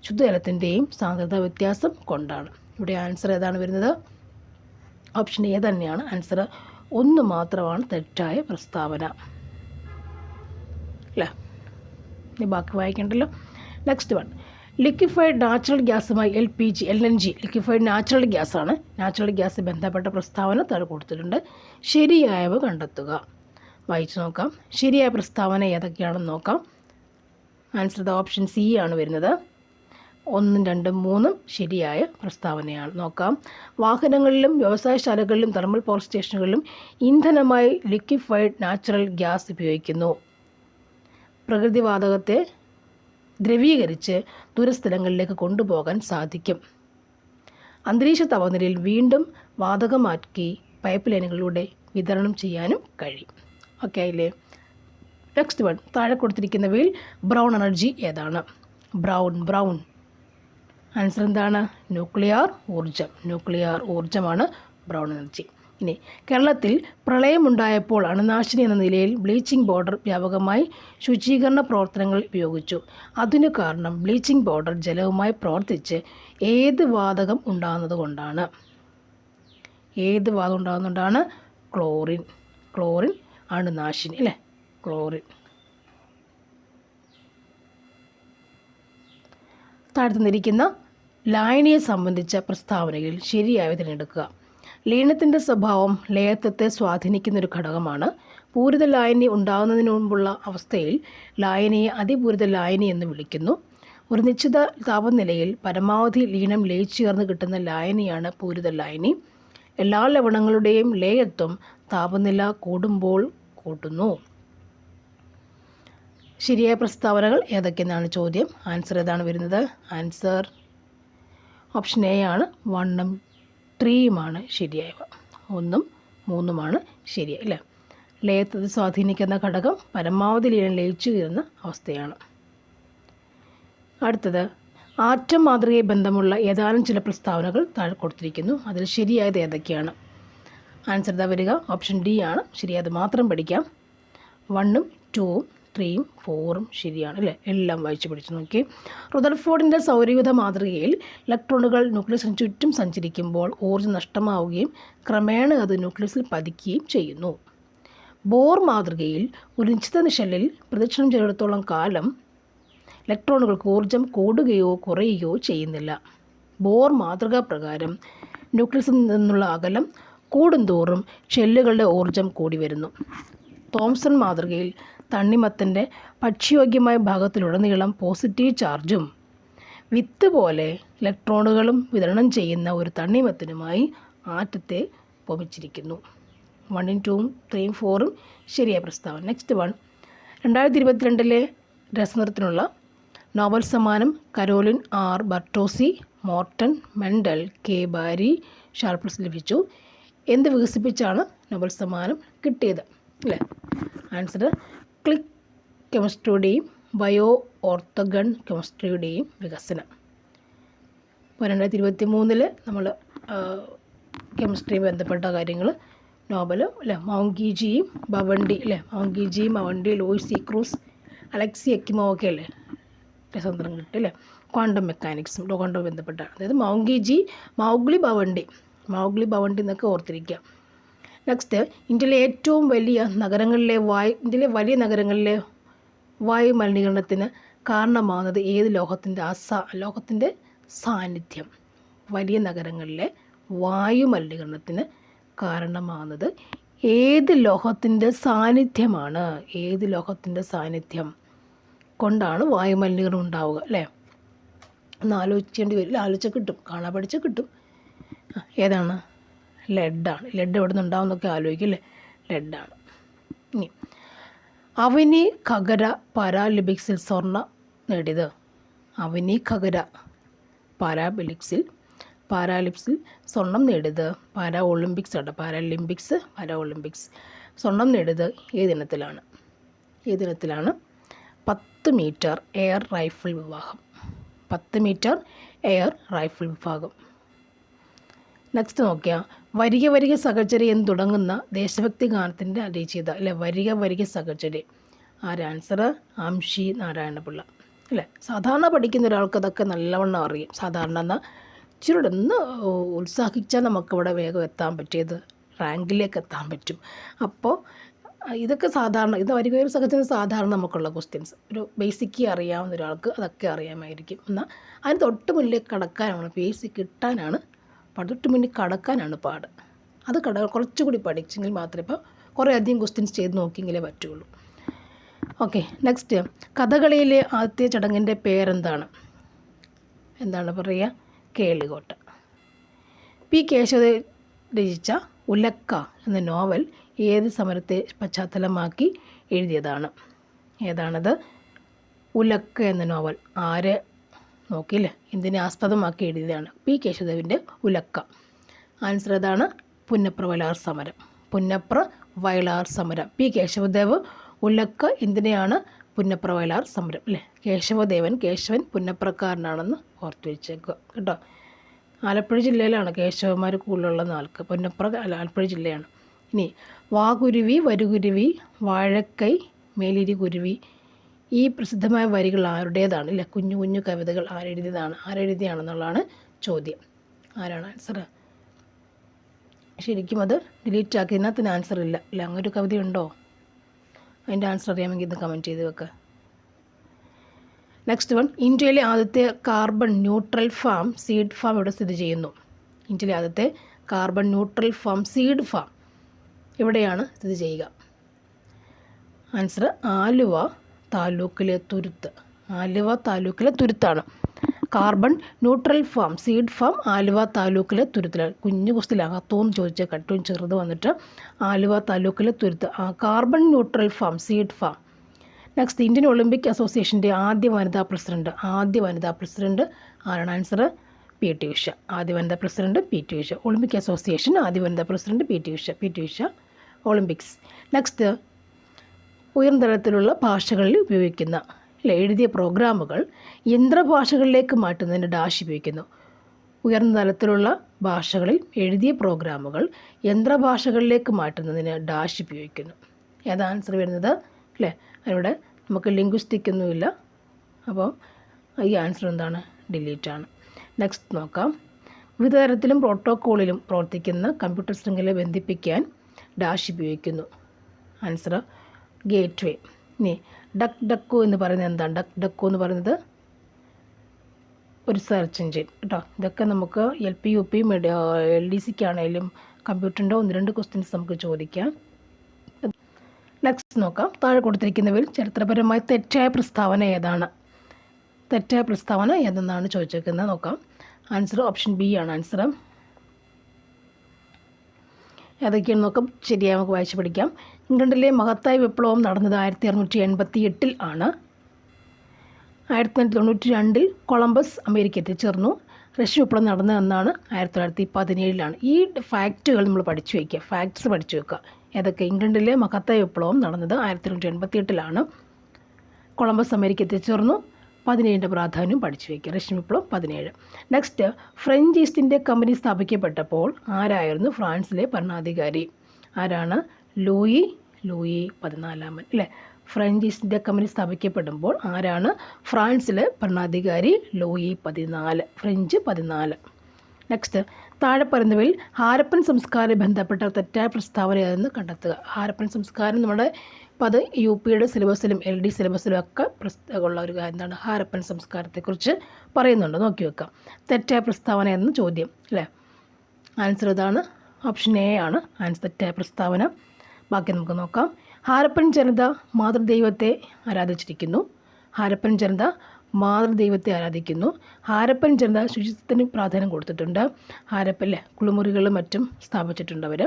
ശുദ്ധജലത്തിൻ്റെയും സാന്ദ്രത വ്യത്യാസം കൊണ്ടാണ്. ഇവിടെ ആൻസർ ഏതാണ് വരുന്നത്? ഓപ്ഷൻ എ തന്നെയാണ് ആൻസർ. 1 മാത്രമാണ് തെറ്റായ പ്രസ്താവന അല്ലേ? ഇനി ബാക്കി വായിക്കണ്ടല്ലോ. Next one. ലിക്വിഫൈഡ് നാച്ചുറൽ ഗ്യാസുമായി LNG ലിക്വിഫൈഡ് നാച്ചുറൽ ഗ്യാസാണ്. നാച്ചുറൽ ഗ്യാസ് ബന്ധപ്പെട്ട പ്രസ്താവന താഴെ കൊടുത്തിട്ടുണ്ട്. ശരിയായവ കണ്ടെത്തുക. വായിച്ചു നോക്കാം. ശരിയായ പ്രസ്താവന ഏതൊക്കെയാണെന്ന് നോക്കാം. ആൻസർ ഓപ്ഷൻ സി ആണ് വരുന്നത്. 1, 2, 3 ശരിയായ പ്രസ്താവനയാണ്. നോക്കാം. വാഹനങ്ങളിലും വ്യവസായശാലകളിലും തെർമൽ പവർ സ്റ്റേഷനുകളിലും ഇന്ധനമായി ലിക്വിഫൈഡ് നാച്ചുറൽ ഗ്യാസ് ഉപയോഗിക്കുന്നു. പ്രകൃതിവാതകത്തെ ദ്രവീകരിച്ച് ദൂരസ്ഥലങ്ങളിലേക്ക് കൊണ്ടുപോകാൻ സാധിക്കും. അന്തരീക്ഷ താപനിലയിൽ വീണ്ടും വാതകമാക്കി പൈപ്പ് ലൈനുകളിലൂടെ വിതരണം ചെയ്യാനും കഴിയും. ഓക്കെ ആയില്ലേ? നെക്സ്റ്റ് വൺ, താഴെ കൊടുത്തിരിക്കുന്നവയിൽ ബ്രൗൺ എനർജി ഏതാണ്? ബ്രൗൺ ആൻസർ എന്താണ്? ന്യൂക്ലിയർ ഊർജ്ജമാണ് ബ്രൗൺ എനർജി. ഇനി കേരളത്തിൽ പ്രളയമുണ്ടായപ്പോൾ അണുനാശിനി എന്ന നിലയിൽ ബ്ലീച്ചിങ് പൗഡർ വ്യാപകമായി ശുചീകരണ പ്രവർത്തനങ്ങൾ ഉപയോഗിച്ചു. അതിനു കാരണം ബ്ലീച്ചിങ് പൗഡർ ജലവുമായി പ്രവർത്തിച്ച് ഏത് വാതകം ഉണ്ടാകുന്നത് കൊണ്ടാണ്? ക്ലോറിൻ അണുനാശിനി അല്ലേ? ക്ലോറിൻ. താഴ്ത്തുന്നിരിക്കുന്ന ലായനിയെ സംബന്ധിച്ച പ്രസ്താവനയിൽ ശരിയായി തിരഞ്ഞെടുക്കുക. ലീനത്തിൻ്റെ സ്വഭാവം ലയത്വത്തെ സ്വാധീനിക്കുന്നൊരു ഘടകമാണ്. പൂരിത ലായനി ഉണ്ടാകുന്നതിന് മുമ്പുള്ള അവസ്ഥയിൽ ലായനിയെ അതിപൂരിത ലായനി എന്ന് വിളിക്കുന്നു. ഒരു നിശ്ചിത താപനിലയിൽ പരമാവധി ലീനം ലയിച്ചുചേർന്ന് കിട്ടുന്ന ലായനിയാണ് പൂരിത ലായനി. എല്ലാ ലവണങ്ങളുടെയും ലയത്വം താപനില കൂടുമ്പോൾ കൂട്ടുന്നു. ശരിയായ പ്രസ്താവനകൾ ഏതൊക്കെയെന്നാണ് ചോദ്യം. ആൻസർ ഏതാണ് വരുന്നത്? ആൻസർ ഓപ്ഷൻ എ ആണ്. 1 ഉം 3 ശരിയായവ. 1ഉം 3ഉമാണ് ശരിയായി അല്ലേ? ലയത്തെ സ്വാധീനിക്കുന്ന ഘടകം പരമാവധി ലീനം ലയിച്ചു കയറുന്ന അവസ്ഥയാണ്. അടുത്തത്, ആറ്റം മാതൃകയെ ബന്ധമുള്ള ഏതാനും ചില പ്രസ്താവനകൾ താഴെ കൊടുത്തിരിക്കുന്നു. അതിൽ ശരിയായത് ഏതൊക്കെയാണ്? ആൻസർ ഇതാ വരിക. ഓപ്ഷൻ ഡി ആണ് ശരിയായത്. മാത്രം പഠിക്കാം. 1ഉം 2ഉം 3ഉം 4ഉം ശരിയാണ് അല്ലേ? എല്ലാം വായിച്ച് പഠിച്ചു നോക്കി. റുദർഫോർഡിൻ്റെ സൗരയൂഥ മാതൃകയിൽ ഇലക്ട്രോണുകൾ ന്യൂക്ലിയസിന് ചുറ്റും സഞ്ചരിക്കുമ്പോൾ ഊർജ്ജം നഷ്ടമാവുകയും ക്രമേണ അത് ന്യൂക്ലിയസിൽ പതിക്കുകയും ചെയ്യുന്നു. ബോർ മാതൃകയിൽ ഒരു നിശ്ചിത ഷെല്ലിൽ പ്രദക്ഷിണം ചെയ്തിടത്തോളം കാലം ഇലക്ട്രോണുകൾക്ക് ഊർജ്ജം കൂടുകയോ കുറയുകയോ ചെയ്യുന്നില്ല. ബോർ മാതൃക പ്രകാരം ന്യൂക്ലിയസിൽ നിന്നുള്ള അകലം കൂടുന്തോറും ഷെല്ലുകളുടെ ഊർജ്ജം കൂടി വരുന്നു. തോംസൺ മാതൃകയിൽ തണ്ണിമത്തൻ്റെ ഭക്ഷ്യയോഗ്യമായ ഭാഗത്തിലുടനീളം പോസിറ്റീവ് ചാർജും വിത്ത് പോലെ ഇലക്ട്രോണുകളും വിതരണം ചെയ്യുന്ന ഒരു തണ്ണിമത്തനുമായി ആറ്റത്തെ ഉപമിച്ചിരിക്കുന്നു. 1ഉം 2ഉം 3ഉം 4ഉം ശരിയായ പ്രസ്താവന. നെക്സ്റ്റ് വൺ, 2022 രസതന്ത്രത്തിനുള്ള നോബൽ സമ്മാനം Caroline R ബർട്ടോസി, Morton Mendel, K ബാരി ഷാർപ്ലസ് ലഭിച്ചു. എന്ത് വികസിപ്പിച്ചാണ് നോബൽ സമ്മാനം കിട്ടിയത് അല്ലേ? ആൻസർ ക്ലിക്ക് കെമിസ്ട്രിയുടെയും ബയോ ഓർത്തഗൺ കെമിസ്ട്രിയുടെയും വികസനം. ഇപ്പോൾ 2023 നമ്മൾ കെമിസ്ട്രി ബന്ധപ്പെട്ട കാര്യങ്ങൾ നോബൽ അല്ലേ? മൗങ്കിജിയും ബവണ്ടി ലൂയിസ് സി ക്രൂസ്, അലക്സി എക്കിമോ ഒക്കെ അല്ലേ രസതന്ത്രം കിട്ടും അല്ലേ? ക്വാണ്ടം മെക്കാനിക്സും ക്വാണ്ടവും ബന്ധപ്പെട്ടാണ്. അതായത് മൗഗ്ലി ബവണ്ടി എന്നൊക്കെ ഓർത്തിരിക്കുക. നെക്സ്റ്റ്, ഇന്ത്യയിലെ വലിയ നഗരങ്ങളിലെ വായു മലിനീകരണത്തിന് കാരണമാകുന്നത് ഏത് ലോഹത്തിൻ്റെ സാന്നിധ്യം? വലിയ നഗരങ്ങളിലെ വായു മലിനീകരണത്തിന് കാരണമാകുന്നത് ഏത് ലോഹത്തിൻ്റെ സാന്നിധ്യമാണ്? ഏത് ലോഹത്തിൻ്റെ സാന്നിധ്യം കൊണ്ടാണ് വായു മലിനീകരണം ഉണ്ടാവുക അല്ലേ? ഒന്ന് ആലോചിക്കേണ്ടി വരില്ല. ആലോചിച്ചാൽ കിട്ടും, കാണാൻ പഠിച്ചാൽ കിട്ടും. ഏതാണ്? ലെഡാണ്. ലെഡ് എവിടെ നിന്ന് ഉണ്ടാവുമെന്നൊക്കെ ആലോചിക്കില്ലേ? ലെഡാണ്. ഇനി അവനി ഖഗര പാരാലിമ്പിക്സിൽ സ്വർണ്ണം നേടിയത്? അവനി ഖഗര പാരാലിമ്പിക്സിൽ സ്വർണം നേടിയത് പാരാലിമ്പിക്സ് സ്വർണം നേടിയത് ഏതിനത്തിലാണ്? 10 മീറ്റർ എയർ റൈഫിൾ വിഭാഗം. 10 മീറ്റർ എയർ റൈഫിൾ വിഭാഗം. നെക്സ്റ്റ് നോക്കിയാൽ വരിക സഹചരി എന്ന് തുടങ്ങുന്ന ദേശഭക്തി ഗാനത്തിൻ്റെ രചയിത അല്ലെ? വരിക സഹചരി ആൻസർ ആംഷി നാരായണപിള്ള അല്ലേ? സാധാരണ പഠിക്കുന്ന ഒരാൾക്ക് അതൊക്കെ നല്ലവണ്ണം അറിയും. സാധാരണ എന്നാൽ ഇച്ചിരി ഒന്ന് ഉത്സാഹിച്ചാൽ നമുക്കിവിടെ വേഗം എത്താൻ പറ്റിയത് റാങ്കിലേക്ക് എത്താൻ പറ്റും. അപ്പോൾ ഇതൊക്കെ സാധാരണ വരിക സഹചരി സാധാരണ നമുക്കുള്ള ക്വസ്റ്റ്യൻസ്. ഒരു ബേസിക്ക് അറിയാവുന്ന ഒരാൾക്ക് അതൊക്കെ അറിയാമായിരിക്കും. എന്നാൽ അതിന് തൊട്ട് മുന്നിലേക്ക് കടക്കാനാണ് ബേസിക് കിട്ടാനാണ് തൊട്ട് മുന്നിൽ കടക്കാനാണ് പാട്. അത് കുറച്ചുകൂടി പഠിച്ചെങ്കിൽ മാത്രമേ ഇപ്പോൾ കുറേ അധികം ക്വസ്റ്റ്യൻസ് ചെയ്ത് നോക്കിയെങ്കിലേ പറ്റുള്ളൂ. ഓക്കെ, നെക്സ്റ്റ്, കഥകളിയിലെ ആദ്യത്തെ ചടങ്ങിൻ്റെ പേരെന്താണ്? പറയുക? കേളികോട്ട. പി കേശവദേവ് രചിച്ച ഉലക്ക എന്ന നോവൽ ഏത് സമരത്തെ പശ്ചാത്തലമാക്കി എഴുതിയതാണ്? ഏതാണത്? ഉലക്ക എന്ന നോവൽ ആര് നോക്കിയില്ലേ, എന്തിനെ ആസ്പദമാക്കി എഴുതിയതാണ്. പി കേശവദേവൻ്റെ ഉലക്ക. ആൻസർ ഏതാണ്? പുന്നപ്ര വയലാർ സമരം. പുന്നപ്ര വയലാർ സമരം. പി കേശവദേവ് ഉലക്ക എന്തിനെയാണ്? പുന്നപ്ര വയലാർ സമരം അല്ലേ. കേശവൻ പുന്നപ്രക്കാരനാണെന്ന് ഓർത്തു വെച്ചേക്കുക കേട്ടോ. ആലപ്പുഴ ജില്ലയിലാണ് കേശവന്മാർ കൂടുതലുള്ള നാൾക്ക്. പുന്നപ്ര ആലപ്പുഴ ജില്ലയാണ്. ഇനി വാകുരുവി വരുകുരുവി വാഴക്കൈ മേലിരി കുരുവി, ഈ പ്രസിദ്ധമായ വരികൾ ആരുടേതാണ് അല്ലേ? കുഞ്ഞു കുഞ്ഞു കവിതകൾ ആരെഴുതിയാണെന്നുള്ളതാണ് ചോദ്യം. ആരാണ് ആൻസർ? ശരിക്കും അത് ഡിലീറ്റ് ആക്കി, ഇതിനകത്തിന് ആൻസർ ഇല്ല അല്ലേ? അങ്ങനൊരു കവിതയുണ്ടോ? അതിൻ്റെ ആൻസർ അറിയാമെങ്കിൽ ഇത് കമൻറ്റ് ചെയ്ത് വെക്കുക. നെക്സ്റ്റ് വൺ, ഇന്ത്യയിലെ ആദ്യത്തെ carbon neutral farm seed farm ഇവിടെ സ്ഥിതി ചെയ്യുന്നു. ഇന്ത്യയിലെ ആദ്യത്തെ കാർബൺ ന്യൂട്രൽ ഫാം സീഡ് ഫാം എവിടെയാണ് സ്ഥിതി ചെയ്യുക? ആൻസർ ആലുവ താലൂക്കിലെ തുരുത്ത്. ആലുവ താലൂക്കിലെ തുരുത്താണ് carbon neutral farm seed farm. Aluva താലൂക്കിലെ തുരുത്തിലാണ്. കുഞ്ഞു കുസ്തിലകത്തോന്ന് ചോദിച്ച കട്ടും ചെറുത് വന്നിട്ട് ആലുവ താലൂക്കിലെ Thuruthu carbon neutral farm seed farm. Next, Indian Olympic അസോസിയേഷൻ്റെ ആദ്യ വനിതാ പ്രസിഡന്റ് ആരാണ്? Answer P T Usha. ആദ്യ വനിതാ president P T Usha. Olympic association ആദ്യ വനിതാ president P T Usha. Olympics. Next, ഉയർന്ന തലത്തിലുള്ള ഭാഷകളിൽ ഉപയോഗിക്കുന്ന എഴുതിയ പ്രോഗ്രാമുകൾ യന്ത്രഭാഷകളിലേക്ക് മാറ്റുന്നതിന് ഡാഷ് ഉപയോഗിക്കുന്നു. ഉയർന്ന തലത്തിലുള്ള ഭാഷകളിൽ എഴുതിയ പ്രോഗ്രാമുകൾ യന്ത്രഭാഷകളിലേക്ക് മാറ്റുന്നതിന് ഡാഷ് ഉപയോഗിക്കുന്നു. ഏതാ ആൻസർ വരുന്നത് അല്ലേ? അതിവിടെ നമുക്ക് ലിംഗ്വിസ്റ്റിക് ഒന്നുമില്ല, അപ്പോൾ ഈ ആൻസർ എന്താണ്? ഡിലീറ്റാണ്. നെക്സ്റ്റ് നോക്കാം. വിവിധ തരത്തിലും പ്രോട്ടോക്കോളിലും പ്രവർത്തിക്കുന്ന കമ്പ്യൂട്ടർ ശൃംഖലയെ ബന്ധിപ്പിക്കാൻ ഡാഷ് ഉപയോഗിക്കുന്നു. ആൻസർ ഗേറ്റ് വേ. ഇനി ഡക്കോ എന്ന് പറയുന്നത് എന്താണ്? ഡക്കോ എന്ന് പറയുന്നത് ഒരു സെർച്ച് എഞ്ചിൻ കേട്ടോ. ഇതൊക്കെ നമുക്ക് LP UP LDCക്കാണെങ്കിലും കമ്പ്യൂട്ടറിൻ്റെ 1-2 ക്വസ്റ്റ്യൻസ് നമുക്ക് ചോദിക്കാം. നെക്സ്റ്റ് നോക്കാം. താഴെ കൊടുത്തിരിക്കുന്നവയിൽ ചരിത്രപരമായി തെറ്റായ പ്രസ്താവന ഏതാണ്? തെറ്റായ പ്രസ്താവന ഏതെന്നാണ് ചോദിച്ചേക്കുന്നത്. നോക്കാം. ആൻസർ ഓപ്ഷൻ ബി ആണ് ആൻസർ. ഏതൊക്കെയാണ് നോക്കാം. ശരിയായി നമുക്ക് വായിച്ച് പഠിക്കാം. ഇംഗ്ലണ്ടിലെ മഹത്തായ വിപ്ലവം നടന്നത് 1688 ആണ്. 1992 കൊളംബസ് അമേരിക്ക എത്തിച്ചേർന്നു. റഷ്യൻ വിപ്ലവം നടന്നതെന്നാണ് 1917 ഈ ഫാക്റ്റുകൾ നമ്മൾ പഠിച്ചു വയ്ക്കുക. ഫാക്ട്സ് പഠിച്ചു വെക്കുക. ഏതൊക്കെ? ഇംഗ്ലണ്ടിലെ മഹത്തായ വിപ്ലവം നടന്നത് 1988 കൊളംബസ് അമേരിക്ക എത്തിച്ചേർന്നു. 17 പ്രാധാന്യം പഠിച്ചു വയ്ക്കുക. റഷ്യൻ വിപ്ലവം 17. Next, French East India company സ്ഥാപിക്കപ്പെട്ടപ്പോൾ ആരായിരുന്നു ഫ്രാൻസിലെ ഭരണാധികാരി? ആരാണ്? ലൂയി 14 അല്ലേ. ഫ്രഞ്ച് ഈസ്റ്റ് ഇന്ത്യ കമ്പനി സ്ഥാപിക്കപ്പെടുമ്പോൾ ആരാണ് ഫ്രാൻസിലെ ഭരണാധികാരി? ലൂയി 14. ഫ്രഞ്ച് 14. നെക്സ്റ്റ്, താഴെ പറയുന്നവയിൽ ഹാരപ്പൻ സംസ്കാരവുമായി ബന്ധപ്പെട്ട തെറ്റായ പ്രസ്താവന ഏതെന്ന് കണ്ടെത്തുക. ഹാരപ്പൻ സംസ്കാരം നമ്മുടെ അപ്പോൾ അത് UP സിലബസിലും LD സിലബസിലും ഒക്കെ ഉള്ള ഒരു എന്താണ്? ഹാരപ്പൻ സംസ്കാരത്തെക്കുറിച്ച് പറയുന്നുണ്ട്. നോക്കി വെക്കാം. തെറ്റായ പ്രസ്താവന എന്ന ചോദ്യം അല്ലേ. ആൻസർ ഇതാണ്. ഓപ്ഷൻ A ആണ് ആൻസർ തെറ്റായ പ്രസ്താവന. ബാക്കി നമുക്ക് നോക്കാം. ഹാരപ്പൻ ജനത മാതൃദൈവത്തെ ആരാധിച്ചിരിക്കുന്നു. ഹാരപ്പൻ ജനത മാതൃദൈവത്തെ ആരാധിക്കുന്നു. ഹാരപ്പൻ ജനത ശുചിത്വത്തിന് പ്രാധാന്യം കൊടുത്തിട്ടുണ്ട്. ഹാരപ്പൻ കുളിമുറികളും മറ്റും സ്ഥാപിച്ചിട്ടുണ്ട് അവർ.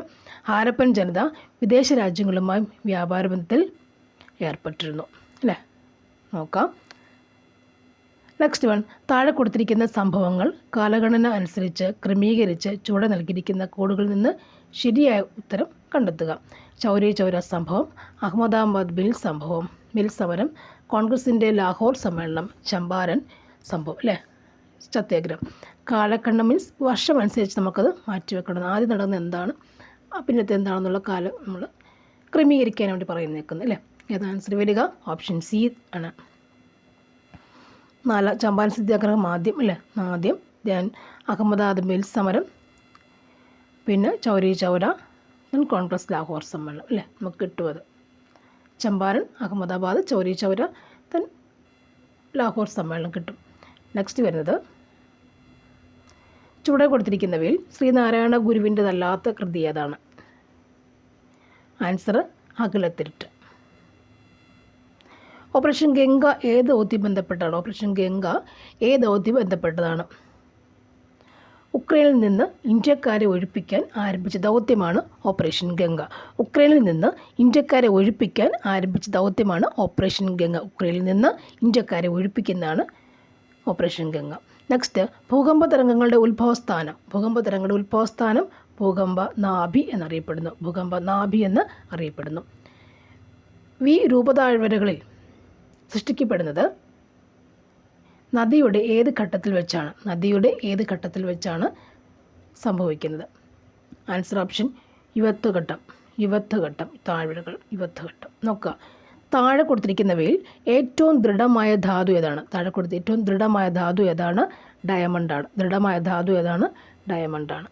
ഹാരപ്പൻ ജനത വിദേശ രാജ്യങ്ങളുമായി വ്യാപാര ബന്ധത്തിൽ ഏർപ്പെട്ടിരുന്നു അല്ലേ. നോക്കാം. നെക്സ്റ്റ് വൺ, താഴെ കൊടുത്തിരിക്കുന്ന സംഭവങ്ങൾ കാലഗണന അനുസരിച്ച് ക്രമീകരിച്ച് ചുവടെ നൽകിയിരിക്കുന്ന കോഡുകളിൽ നിന്ന് ശരിയായ ഉത്തരം കണ്ടെത്തുക. ചൗരി ചൗര സംഭവം, അഹമ്മദാബാദ് മിൽ സമരം, കോൺഗ്രസിൻ്റെ ലാഹോർ സമ്മേളനം, ചമ്പാരൻ സംഭവം അല്ലേ, സത്യാഗ്രഹം. കാലക്കണ്ണ മീൻസ് വർഷം അനുസരിച്ച് നമുക്കത് മാറ്റിവെക്കണം. ആദ്യം നടന്നത് എന്താണ്, പിന്നത്തെ എന്താണെന്നുള്ള കാലം നമ്മൾ ക്രമീകരിക്കാൻ വേണ്ടി പറയുന്നേക്കുന്നത് അല്ലേ. ഏത് ആൻസർ വരിക? ഓപ്ഷൻ സി ആണ്. 4 ചമ്പാരൻ സത്യാഗ്രഹം ആദ്യം അല്ലേ, ആദ്യം. ദെൻ അഹമ്മദാബാദ് മിൽ സമരം, പിന്നെ ചൗരി ചൗര, കോൺഗ്രസ് ലാഹോർ സമ്മേളനം അല്ലേ. നമുക്ക് കിട്ടും അത്. ചമ്പാരൻ, അഹമ്മദാബാദ്, ചൗരി ചൗര, ദെൻ ലാഹോർ സമ്മേളനം കിട്ടും. നെക്സ്റ്റ് വരുന്നത് ചുവടെ കൊടുത്തിരിക്കുന്നവയിൽ ശ്രീനാരായണ ഗുരുവിൻ്റെതല്ലാത്ത കൃതി ഏതാണ്? ആൻസർ അകലത്തിരുട്ട്. ഓപ്പറേഷൻ ഗംഗ ഏത് ദൗത്യം ബന്ധപ്പെട്ടാണ്? ഓപ്പറേഷൻ ഗംഗ ഏത് ദൗത്യം ബന്ധപ്പെട്ടതാണ്? ഉക്രൈനിൽ നിന്ന് ഇന്ത്യക്കാരെ ഒഴിപ്പിക്കാൻ ആരംഭിച്ച ദൗത്യമാണ് ഓപ്പറേഷൻ ഗംഗ. ഉക്രൈനിൽ നിന്ന് ഇന്ത്യക്കാരെ ഒഴിപ്പിക്കാൻ ആരംഭിച്ച ദൗത്യമാണ് ഓപ്പറേഷൻ ഗംഗ. ഉക്രൈനിൽ നിന്ന് ഇന്ത്യക്കാരെ ഒഴിപ്പിക്കുന്നതാണ് ഓപ്പറേഷൻ ഗംഗ. നെക്സ്റ്റ്, ഭൂകമ്പ തരംഗങ്ങളുടെ ഉത്ഭവസ്ഥാനം. ഭൂകമ്പ തരംഗങ്ങളുടെ ഉത്ഭവസ്ഥാനം ഭൂകമ്പ നാഭി എന്നറിയപ്പെടുന്നു. ഭൂകമ്പ നാഭി എന്ന് അറിയപ്പെടുന്നു. രൂപതാഴ്വരകളിൽ സൃഷ്ടിക്കപ്പെടുന്നത് നദിയുടെ ഏത് ഘട്ടത്തിൽ വെച്ചാണ്? നദിയുടെ ഏത് ഘട്ടത്തിൽ വെച്ചാണ് സംഭവിക്കുന്നത്? ആൻസർ ഓപ്ഷൻ യുവത്വഘട്ടം. യുവത്വഘട്ടം. താഴ്വരകൾ യുവത്വഘട്ടം. നോക്കുക, താഴെ കൊടുത്തിരിക്കുന്നവയിൽ ഏറ്റവും ദൃഢമായ ധാതു ഏതാണ്? താഴെ കൊടുത്ത ഏറ്റവും ദൃഢമായ ധാതു ഏതാണ്? ഡയമണ്ടാണ്. ദൃഢമായ ധാതു ഏതാണ്? ഡയമണ്ടാണ്.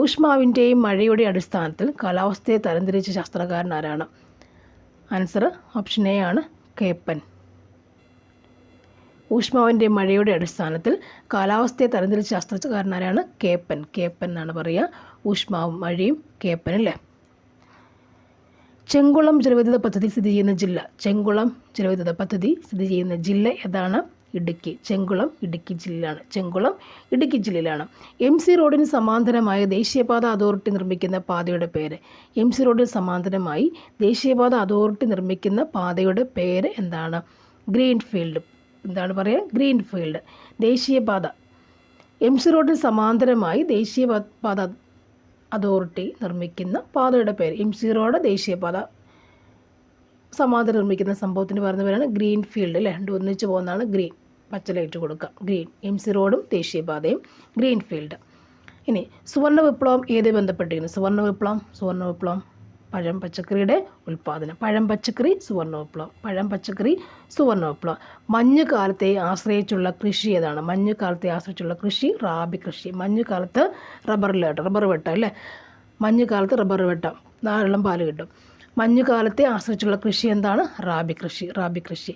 ഊഷ്മാവിൻ്റെയും മഴയുടെ അടിസ്ഥാനത്തിൽ കാലാവസ്ഥയെ തരംതിരിച്ച ശാസ്ത്രകാരൻ ആരാണ്? ആൻസർ ഓപ്ഷൻ എ ആണ്, കേപ്പൻ. ഊഷ്മാവിൻ്റെ മഴയുടെ അടിസ്ഥാനത്തിൽ കാലാവസ്ഥയെ തരംതിരിച്ച ശാസ്ത്രകാരനാരാണ്? കേപ്പൻ. കേപ്പൻ എന്നാണ് പറയുക. ഊഷ്മാവും മഴയും കേപ്പൻ അല്ലേ. ചെങ്കുളം ജലവൈദ്യുത പദ്ധതി സ്ഥിതി ചെയ്യുന്ന ജില്ല. ചെങ്കുളം ജലവൈദ്യുത പദ്ധതി സ്ഥിതി ചെയ്യുന്ന ജില്ല ഏതാണ്? ഇടുക്കി. ചെങ്കുളം ഇടുക്കി ജില്ലയാണ്. ചെങ്കുളം ഇടുക്കി ജില്ലയിലാണ്. MC റോഡിന് സമാന്തരമായി ദേശീയപാത അതോറിറ്റി നിർമ്മിക്കുന്ന പാതയുടെ പേര്. MC റോഡിന് സമാന്തരമായി ദേശീയപാത അതോറിറ്റി നിർമ്മിക്കുന്ന പാതയുടെ പേര് എന്താണ്? ഗ്രീൻഫീൽഡ്. എന്താണ് പറയുക? ഗ്രീൻഫീൽഡ്. ദേശീയപാത MC റോഡിന് സമാന്തരമായി ദേശീയപാത അതോറിറ്റി നിർമ്മിക്കുന്ന പാതയുടെ പേര്. MC റോഡ് ദേശീയപാത സമാന്തരം നിർമ്മിക്കുന്ന സംഭവത്തിന് പറയുന്ന പേരാണ് ഗ്രീൻഫീൽഡ് അല്ലേ. രണ്ടും ഒന്നിച്ച് പോകുന്നതാണ് ഗ്രീൻ. പച്ചലൈറ്റ് കൊടുക്കുക. ഗ്രീൻ. MC റോഡും ദേശീയപാതയും ഗ്രീൻഫീൽഡ്. ഇനി സുവർണ്ണ വിപ്ലവം ഏത് ബന്ധപ്പെട്ടിരിക്കുന്നു? സുവർണ്ണ വിപ്ലവം പഴം പച്ചക്കറിയുടെ ഉൽപ്പാദനം. പഴം പച്ചക്കറി സുവർണ്ണ വിപ്ലവം. പഴം പച്ചക്കറി സുവർണ്ണ വിപ്ലവം. മഞ്ഞുകാലത്തെ ആശ്രയിച്ചുള്ള കൃഷി ഏതാണ്? മഞ്ഞുകാലത്തെ ആശ്രയിച്ചുള്ള കൃഷി റാബി കൃഷി. മഞ്ഞുകാലത്ത് റബ്ബർ വെട്ടം അല്ലേ. മഞ്ഞുകാലത്ത് റബ്ബർ വെട്ടം, ധാരാളം പാല് കിട്ടും. മഞ്ഞുകാലത്തെ ആശ്രയിച്ചുള്ള കൃഷി എന്താണ്? റാബി കൃഷി. റാബി കൃഷി.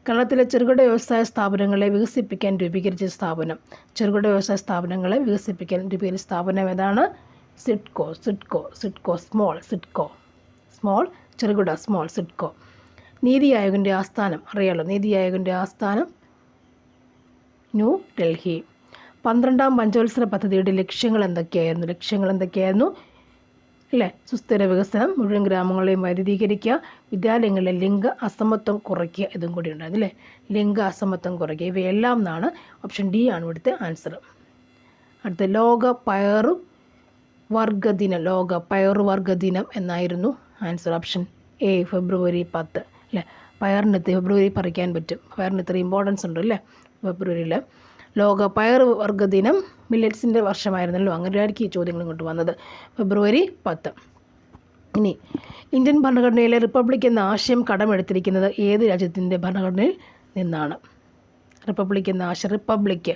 കേരളത്തിലെ ചെറുകിട വ്യവസായ സ്ഥാപനങ്ങളെ വികസിപ്പിക്കാൻ രൂപീകരിച്ച സ്ഥാപനം. ചെറുകിട വ്യവസായ സ്ഥാപനങ്ങളെ വികസിപ്പിക്കാൻ രൂപീകരിച്ച സ്ഥാപനം ഏതാണ്? സിഡ്കോ. സ്മോൾ ചെറുകിട സിഡ്കോ. നീതി ആയോഗിൻ്റെ ആസ്ഥാനം അറിയാലോ. നീതി ആയോഗിൻ്റെ ആസ്ഥാനം ന്യൂ ഡൽഹി. 12ാം പഞ്ചവത്സര പദ്ധതിയുടെ ലക്ഷ്യങ്ങൾ എന്തൊക്കെയായിരുന്നു? അല്ലേ. സുസ്ഥിര വികസനം, മുഴുവൻ ഗ്രാമങ്ങളെയും വൈദ്യുതീകരിക്കുക, വിദ്യാലയങ്ങളിലെ ലിംഗ അസമത്വം കുറയ്ക്കുക. ഇതും കൂടി ഉണ്ടായിരുന്നു അല്ലേ. ലിംഗ അസമത്വം കുറയ്ക്കുക. ഇവയെല്ലാം എന്നാണ്. ഓപ്ഷൻ ഡി ആണ് ഇവിടുത്തെ ആൻസർ. അടുത്ത ലോക പയറുവർഗ ദിനം എന്നായിരുന്നു. ആൻസർ ഓപ്ഷൻ എ ഫെബ്രുവരി 10 അല്ലേ. പയറിന് ഫെബ്രുവരി പറിക്കാൻ പറ്റും. പയറിന് ഇത്ര ഇമ്പോർട്ടൻസ് ഉണ്ട് അല്ലേ ഫെബ്രുവരിയിൽ. ലോക പയറുവർഗ ദിനം മില്ലറ്റ്സിൻ്റെ വർഷമായിരുന്നല്ലോ. അങ്ങനെയായിരിക്കും ഈ ചോദ്യങ്ങൾ ഇങ്ങോട്ട് വന്നത്. ഫെബ്രുവരി 10. ഇനി ഇന്ത്യൻ ഭരണഘടനയിലെ റിപ്പബ്ലിക് എന്ന ആശയം കടമെടുത്തിരിക്കുന്നത് ഏത് രാജ്യത്തിൻ്റെ ഭരണഘടനയിൽ നിന്നാണ്? റിപ്പബ്ലിക് എന്ന ആശയം, റിപ്പബ്ലിക്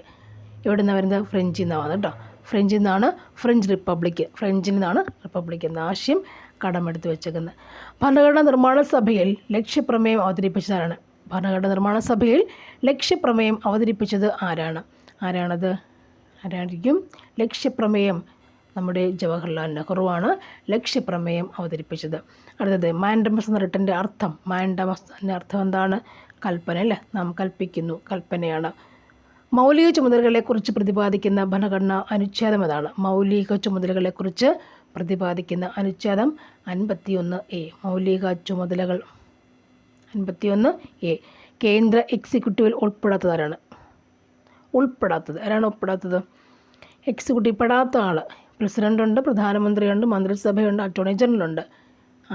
എവിടെ നിന്നാണ് വരുന്നത്? ഫ്രഞ്ചിൽ നിന്നാണ് കേട്ടോ. ഫ്രഞ്ചിൽ നിന്നാണ് ഫ്രഞ്ച് റിപ്പബ്ലിക്. ഫ്രഞ്ചിൽ നിന്നാണ് റിപ്പബ്ലിക് എന്ന ആശയം കടമെടുത്ത് വെച്ചേക്കുന്നത്. ഭരണഘടനാ നിർമ്മാണ സഭയിൽ ലക്ഷ്യപ്രമേയം അവതരിപ്പിച്ചതാണ്. ഭരണഘടനാ നിർമ്മാണ സഭയിൽ ലക്ഷ്യപ്രമേയം അവതരിപ്പിച്ചത് ആരായിരിക്കും? ലക്ഷ്യപ്രമേയം നമ്മുടെ ജവഹർലാൽ നെഹ്റുവാണ് ലക്ഷ്യപ്രമേയം അവതരിപ്പിച്ചത്. അടുത്തത് മാൻഡമസ് എന്ന റിട്ടൻ്റെ അർത്ഥം. മാൻഡമസിൻ്റെ അർത്ഥം എന്താണ്? കൽപ്പന അല്ലേ. നാം കൽപ്പിക്കുന്നു, കൽപ്പനയാണ്. മൗലിക ചുമതലകളെക്കുറിച്ച് പ്രതിപാദിക്കുന്ന ഭരണഘടനാ അനുച്ഛേദം ഏതാണ്? മൗലിക ചുമതലകളെക്കുറിച്ച് പ്രതിപാദിക്കുന്ന അനുച്ഛേദം 51A. മൗലിക ചുമതലകൾ 51A. കേന്ദ്ര എക്സിക്യൂട്ടീവിൽ ഉൾപ്പെടാത്തത്? ഉൾപ്പെടാത്തത് എക്സിക്യൂട്ടീവ് പെടാത്ത ആൾ. പ്രസിഡൻ്റുണ്ട്, പ്രധാനമന്ത്രിയുണ്ട്, മന്ത്രിസഭയുണ്ട്, അറ്റോർണി ജനറലുണ്ട്.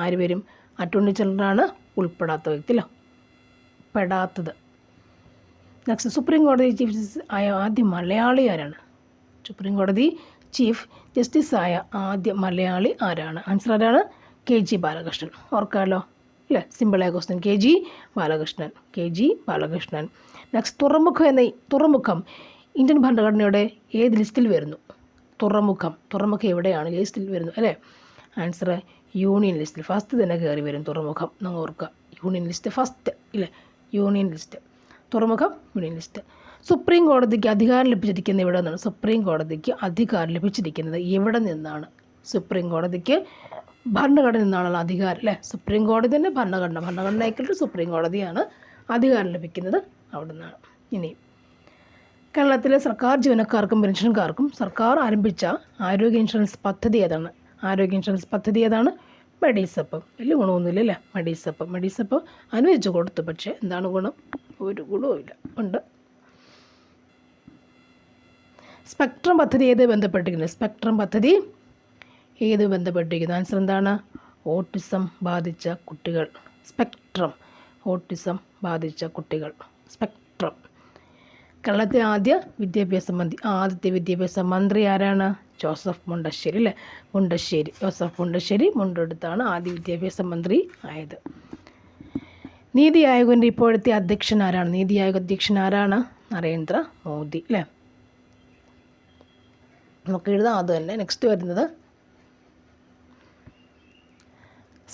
ആര് വരും? അറ്റോർണി ജനറലാണ് ഉൾപ്പെടാത്ത വ്യക്തി അല്ലേ, പെടാത്തത്. നെക്സ്റ്റ്, സുപ്രീം കോടതി ചീഫ് ജസ്റ്റിസ് ആയ ആദ്യ മലയാളി ആരാണ്? സുപ്രീം കോടതി ചീഫ് ജസ്റ്റിസ് ആയ ആദ്യ മലയാളി ആരാണ്? ആൻസർ ആരാണ്? KG ബാലകൃഷ്ണൻ. ഓർക്കാമല്ലോ അല്ലേ. സിമ്പിളായ ക്വസ്റ്റ്യൻ. KG ബാലകൃഷ്ണൻ. നെക്സ്റ്റ്, തുറമുഖം ഇന്ത്യൻ ഭരണഘടനയുടെ ഏത് ലിസ്റ്റിൽ വരുന്നു? തുറമുഖം എവിടെയാണ് ലിസ്റ്റിൽ വരുന്നു അല്ലേ? ആൻസർ യൂണിയൻ ലിസ്റ്റിൽ ഫസ്റ്റ് തന്നെ കയറി വരും തുറമുഖം. നിങ്ങൾ ഓർക്കുക, യൂണിയൻ ലിസ്റ്റ് ഫസ്റ്റ് ഇല്ലേ. യൂണിയൻ ലിസ്റ്റ്, തുറമുഖം യൂണിയൻ ലിസ്റ്റ്. സുപ്രീം കോടതിക്ക് അധികാരം ലഭിച്ചിരിക്കുന്നത് എവിടെ നിന്നാണ്? സുപ്രീം കോടതിക്ക് അധികാരം ലഭിച്ചിരിക്കുന്നത് എവിടെ നിന്നാണ്? സുപ്രീം കോടതിക്ക് ഭരണഘടന നിന്നാണല്ലോ അധികാരം അല്ലേ. സുപ്രീം കോടതി തന്നെ ഭരണഘടനയ്ക്കുള്ള സുപ്രീം കോടതിയാണ് അധികാരം ലഭിക്കുന്നത് അവിടെ നിന്നാണ്. ഇനി കേരളത്തിലെ സർക്കാർ ജീവനക്കാർക്കും പെൻഷൻകാർക്കും സർക്കാർ ആരംഭിച്ച ആരോഗ്യ ഇൻഷുറൻസ് പദ്ധതി ഏതാണ്? മെഡിസപ്പ്. വലിയ ഗുണമൊന്നുമില്ല അല്ലേ. മെഡിസപ്പ് അനുവദിച്ചു കൊടുത്തു, പക്ഷേ എന്താണ് ഗുണം? ഒരു ഗുണവും ഇല്ല. ഉണ്ട്. സ്പെക്ട്രം പദ്ധതി ഏത് ബന്ധപ്പെട്ടിരിക്കുന്നത്? സ്പെക്ട്രം പദ്ധതി ഏത് ബന്ധപ്പെട്ടിരിക്കുന്നു? ആൻസർ എന്താണ്? ഓട്ടിസം ബാധിച്ച കുട്ടികൾ. സ്പെക്ട്രം, ഓട്ടിസം ബാധിച്ച കുട്ടികൾ, സ്പെക്ട്രം. കേരളത്തിലെ ആദ്യത്തെ വിദ്യാഭ്യാസ മന്ത്രി ആരാണ്? ജോസഫ് മുണ്ടശ്ശേരി അല്ലേ? ജോസഫ് മുണ്ടശ്ശേരി മുണ്ടെടുത്താണ് ആദ്യ വിദ്യാഭ്യാസ മന്ത്രി ആയത്. നീതി ആയോഗിൻ്റെ ഇപ്പോഴത്തെ അധ്യക്ഷൻ ആരാണ്? നീതി ആയോഗ് അധ്യക്ഷൻ ആരാണ്? നരേന്ദ്ര മോദി അല്ലേ? നമുക്ക് എഴുതാം അത് തന്നെ. നെക്സ്റ്റ് വരുന്നത്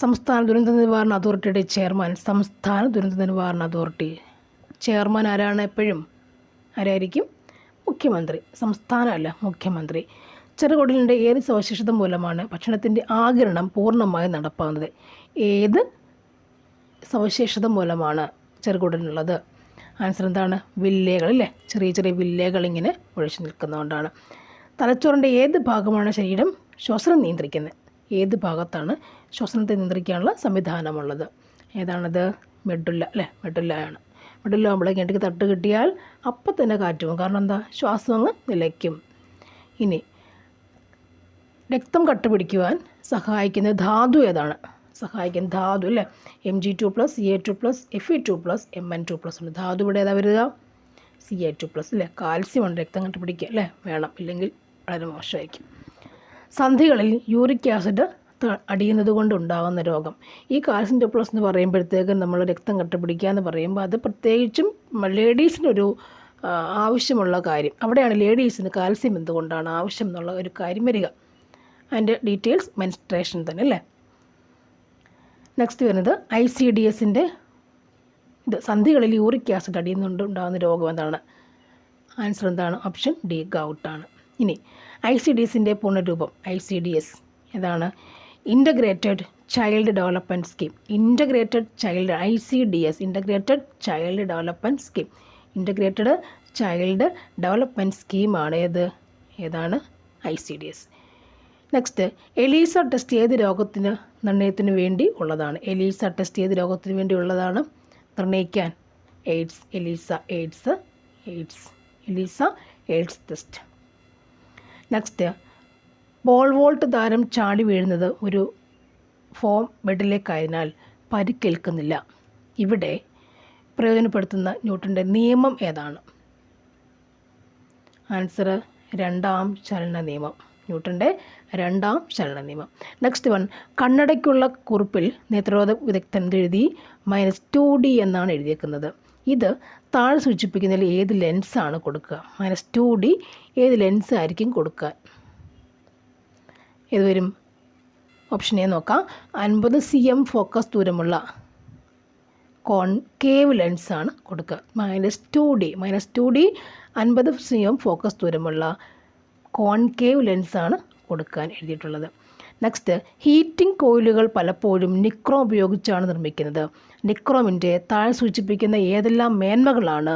സംസ്ഥാന ദുരന്ത നിവാരണ അതോറിറ്റിയുടെ ചെയർമാൻ. സംസ്ഥാന ദുരന്ത നിവാരണ അതോറിറ്റി ചെയർമാൻ ആരാണ്? എപ്പോഴും ആരായിരിക്കും? മുഖ്യമന്ത്രി. സംസ്ഥാനമല്ല, മുഖ്യമന്ത്രി. ചെറുകുടലിൻ്റെ ഏത് സവിശേഷത മൂലമാണ് ഭക്ഷണത്തിൻ്റെ ആഗിരണം പൂർണ്ണമായി നടപ്പാകുന്നത്? ഏത് സവിശേഷത മൂലമാണ് ചെറുകുടലിനുള്ളത്? ആൻസർ എന്താണ്? വില്ലേകൾ അല്ലേ? ചെറിയ ചെറിയ വില്ലേകൾ ഇങ്ങനെ ഒഴിച്ചു നിൽക്കുന്നതുകൊണ്ടാണ്. തലച്ചോറിൻ്റെ ഏത് ഭാഗമാണ് ശരീരം ശ്വസനം നിയന്ത്രിക്കുന്നത്? ഏത് ഭാഗത്താണ് ശ്വസനത്തെ നിയന്ത്രിക്കാനുള്ള സംവിധാനമുള്ളത്? ഏതാണത്? മെഡുല്ല അല്ലേ? മെഡുല്ലയാണ്. മെഡുല്ല ആകുമ്പോഴേക്ക് ഇടയ്ക്ക് തട്ട് കിട്ടിയാൽ അപ്പം തന്നെ കാറ്റ് പോകും. കാരണം എന്താ? ശ്വാസം അങ്ങ് നിലയ്ക്കും. ഇനി രക്തം കട്ടപിടിക്കുവാൻ സഹായിക്കുന്ന ധാതു ഏതാണ്? സഹായിക്കുന്ന ധാതു അല്ലേ? Mg2+, Ca2+, Fe2+, Mn2+ ഉണ്ട്. ധാതു ഇവിടെ ഏതാ വരിക? Ca2+ അല്ലേ? കാൽസ്യം ഉണ്ട് രക്തം കട്ടപിടിക്കുക അല്ലേ? വേണം, ഇല്ലെങ്കിൽ വളരെ മോശമായിരിക്കും. സന്ധികളിൽ യൂറിക് ആസിഡ് അടിയുന്നത് കൊണ്ട് ഉണ്ടാകുന്ന രോഗം. ഈ കാൽസ്യം ടൂപ്ലസ് എന്ന് പറയുമ്പോഴത്തേക്കും നമ്മൾ രക്തം കട്ടപിടിക്കുക എന്ന് പറയുമ്പോൾ അത് പ്രത്യേകിച്ചും ലേഡീസിനൊരു ആവശ്യമുള്ള കാര്യം. അവിടെയാണ് ലേഡീസിന് കാൽസ്യം എന്തുകൊണ്ടാണ് ആവശ്യം എന്നുള്ള ഒരു കാര്യം വരിക. അതിൻ്റെ ഡീറ്റെയിൽസ് മെൻസ്ട്രേഷൻ തന്നെ അല്ലേ? നെക്സ്റ്റ് വരുന്നത് ICDSൻ്റെ ഇത് സന്ധികളിൽ യൂറിക് ആസിഡ് അടിയുന്നുണ്ട് ഉണ്ടാകുന്ന രോഗം എന്താണ്? ആൻസർ എന്താണ്? ഓപ്ഷൻ ഡി, ഗൗട്ടാണ്. ഇനി ICDSൻ്റെ പൂർണ്ണരൂപം ICDS ഏതാണ്? Integrated child development scheme. Integrated child ICDS integrated child development scheme. Integrated child development സ്കീമാണ് ഏതാണ്? ICDS. നെക്സ്റ്റ്, എലീസ ടെസ്റ്റ് ഏത് രോഗത്തിന് നിർണ്ണയത്തിന് വേണ്ടി ഉള്ളതാണ്? എലീസ ടെസ്റ്റ് ഏത് രോഗത്തിന് വേണ്ടി ഉള്ളതാണ്? നിർണ്ണയിക്കാൻ AIDS. ELISA AIDS test. Next, pole vault താരം ചാടി വീഴുന്നത് ഒരു ഫോം ബെഡിലേക്കായതിനാൽ പരിക്കേൽക്കുന്നില്ല. ഇവിടെ പ്രയോജനപ്പെടുത്തുന്ന ന്യൂട്ടൻ്റെ നിയമം ഏതാണ്? ആൻസർ രണ്ടാം ചലന നിയമം. ന്യൂട്ടൻ്റെ രണ്ടാം ചലന നിയമം. നെക്സ്റ്റ് വൺ, കണ്ണടയ്ക്കുള്ള കുറിപ്പിൽ നേത്രരോധ വിദഗ്ധൻ എഴുതി -2D എന്നാണ് എഴുതിയേക്കുന്നത്. ഇത് താഴെ സൂചിപ്പിക്കുന്നതിൽ ഏത് ലെൻസാണ് കൊടുക്കുക? -2D ഏത് ലെൻസ് ആയിരിക്കും കൊടുക്കാൻ? ഏത് വരും? ഓപ്ഷൻ എ നോക്കാം. 50 cm ഫോക്കസ് ദൂരമുള്ള കോൺകേവ് ലെൻസാണ് കൊടുക്കുക. -2D 50 cm ഫോക്കസ് ദൂരമുള്ള കോൺകേവ് ലെൻസാണ് കൊടുക്കാൻ എഴുതിയിട്ടുള്ളത്. നെക്സ്റ്റ്, ഹീറ്റിംഗ് കോയിലുകൾ പലപ്പോഴും നിക്രോം ഉപയോഗിച്ചാണ് നിർമ്മിക്കുന്നത്. നിക്രോമിൻ്റെ താഴെ സൂചിപ്പിക്കുന്ന ഏതെല്ലാം മേന്മകളാണ്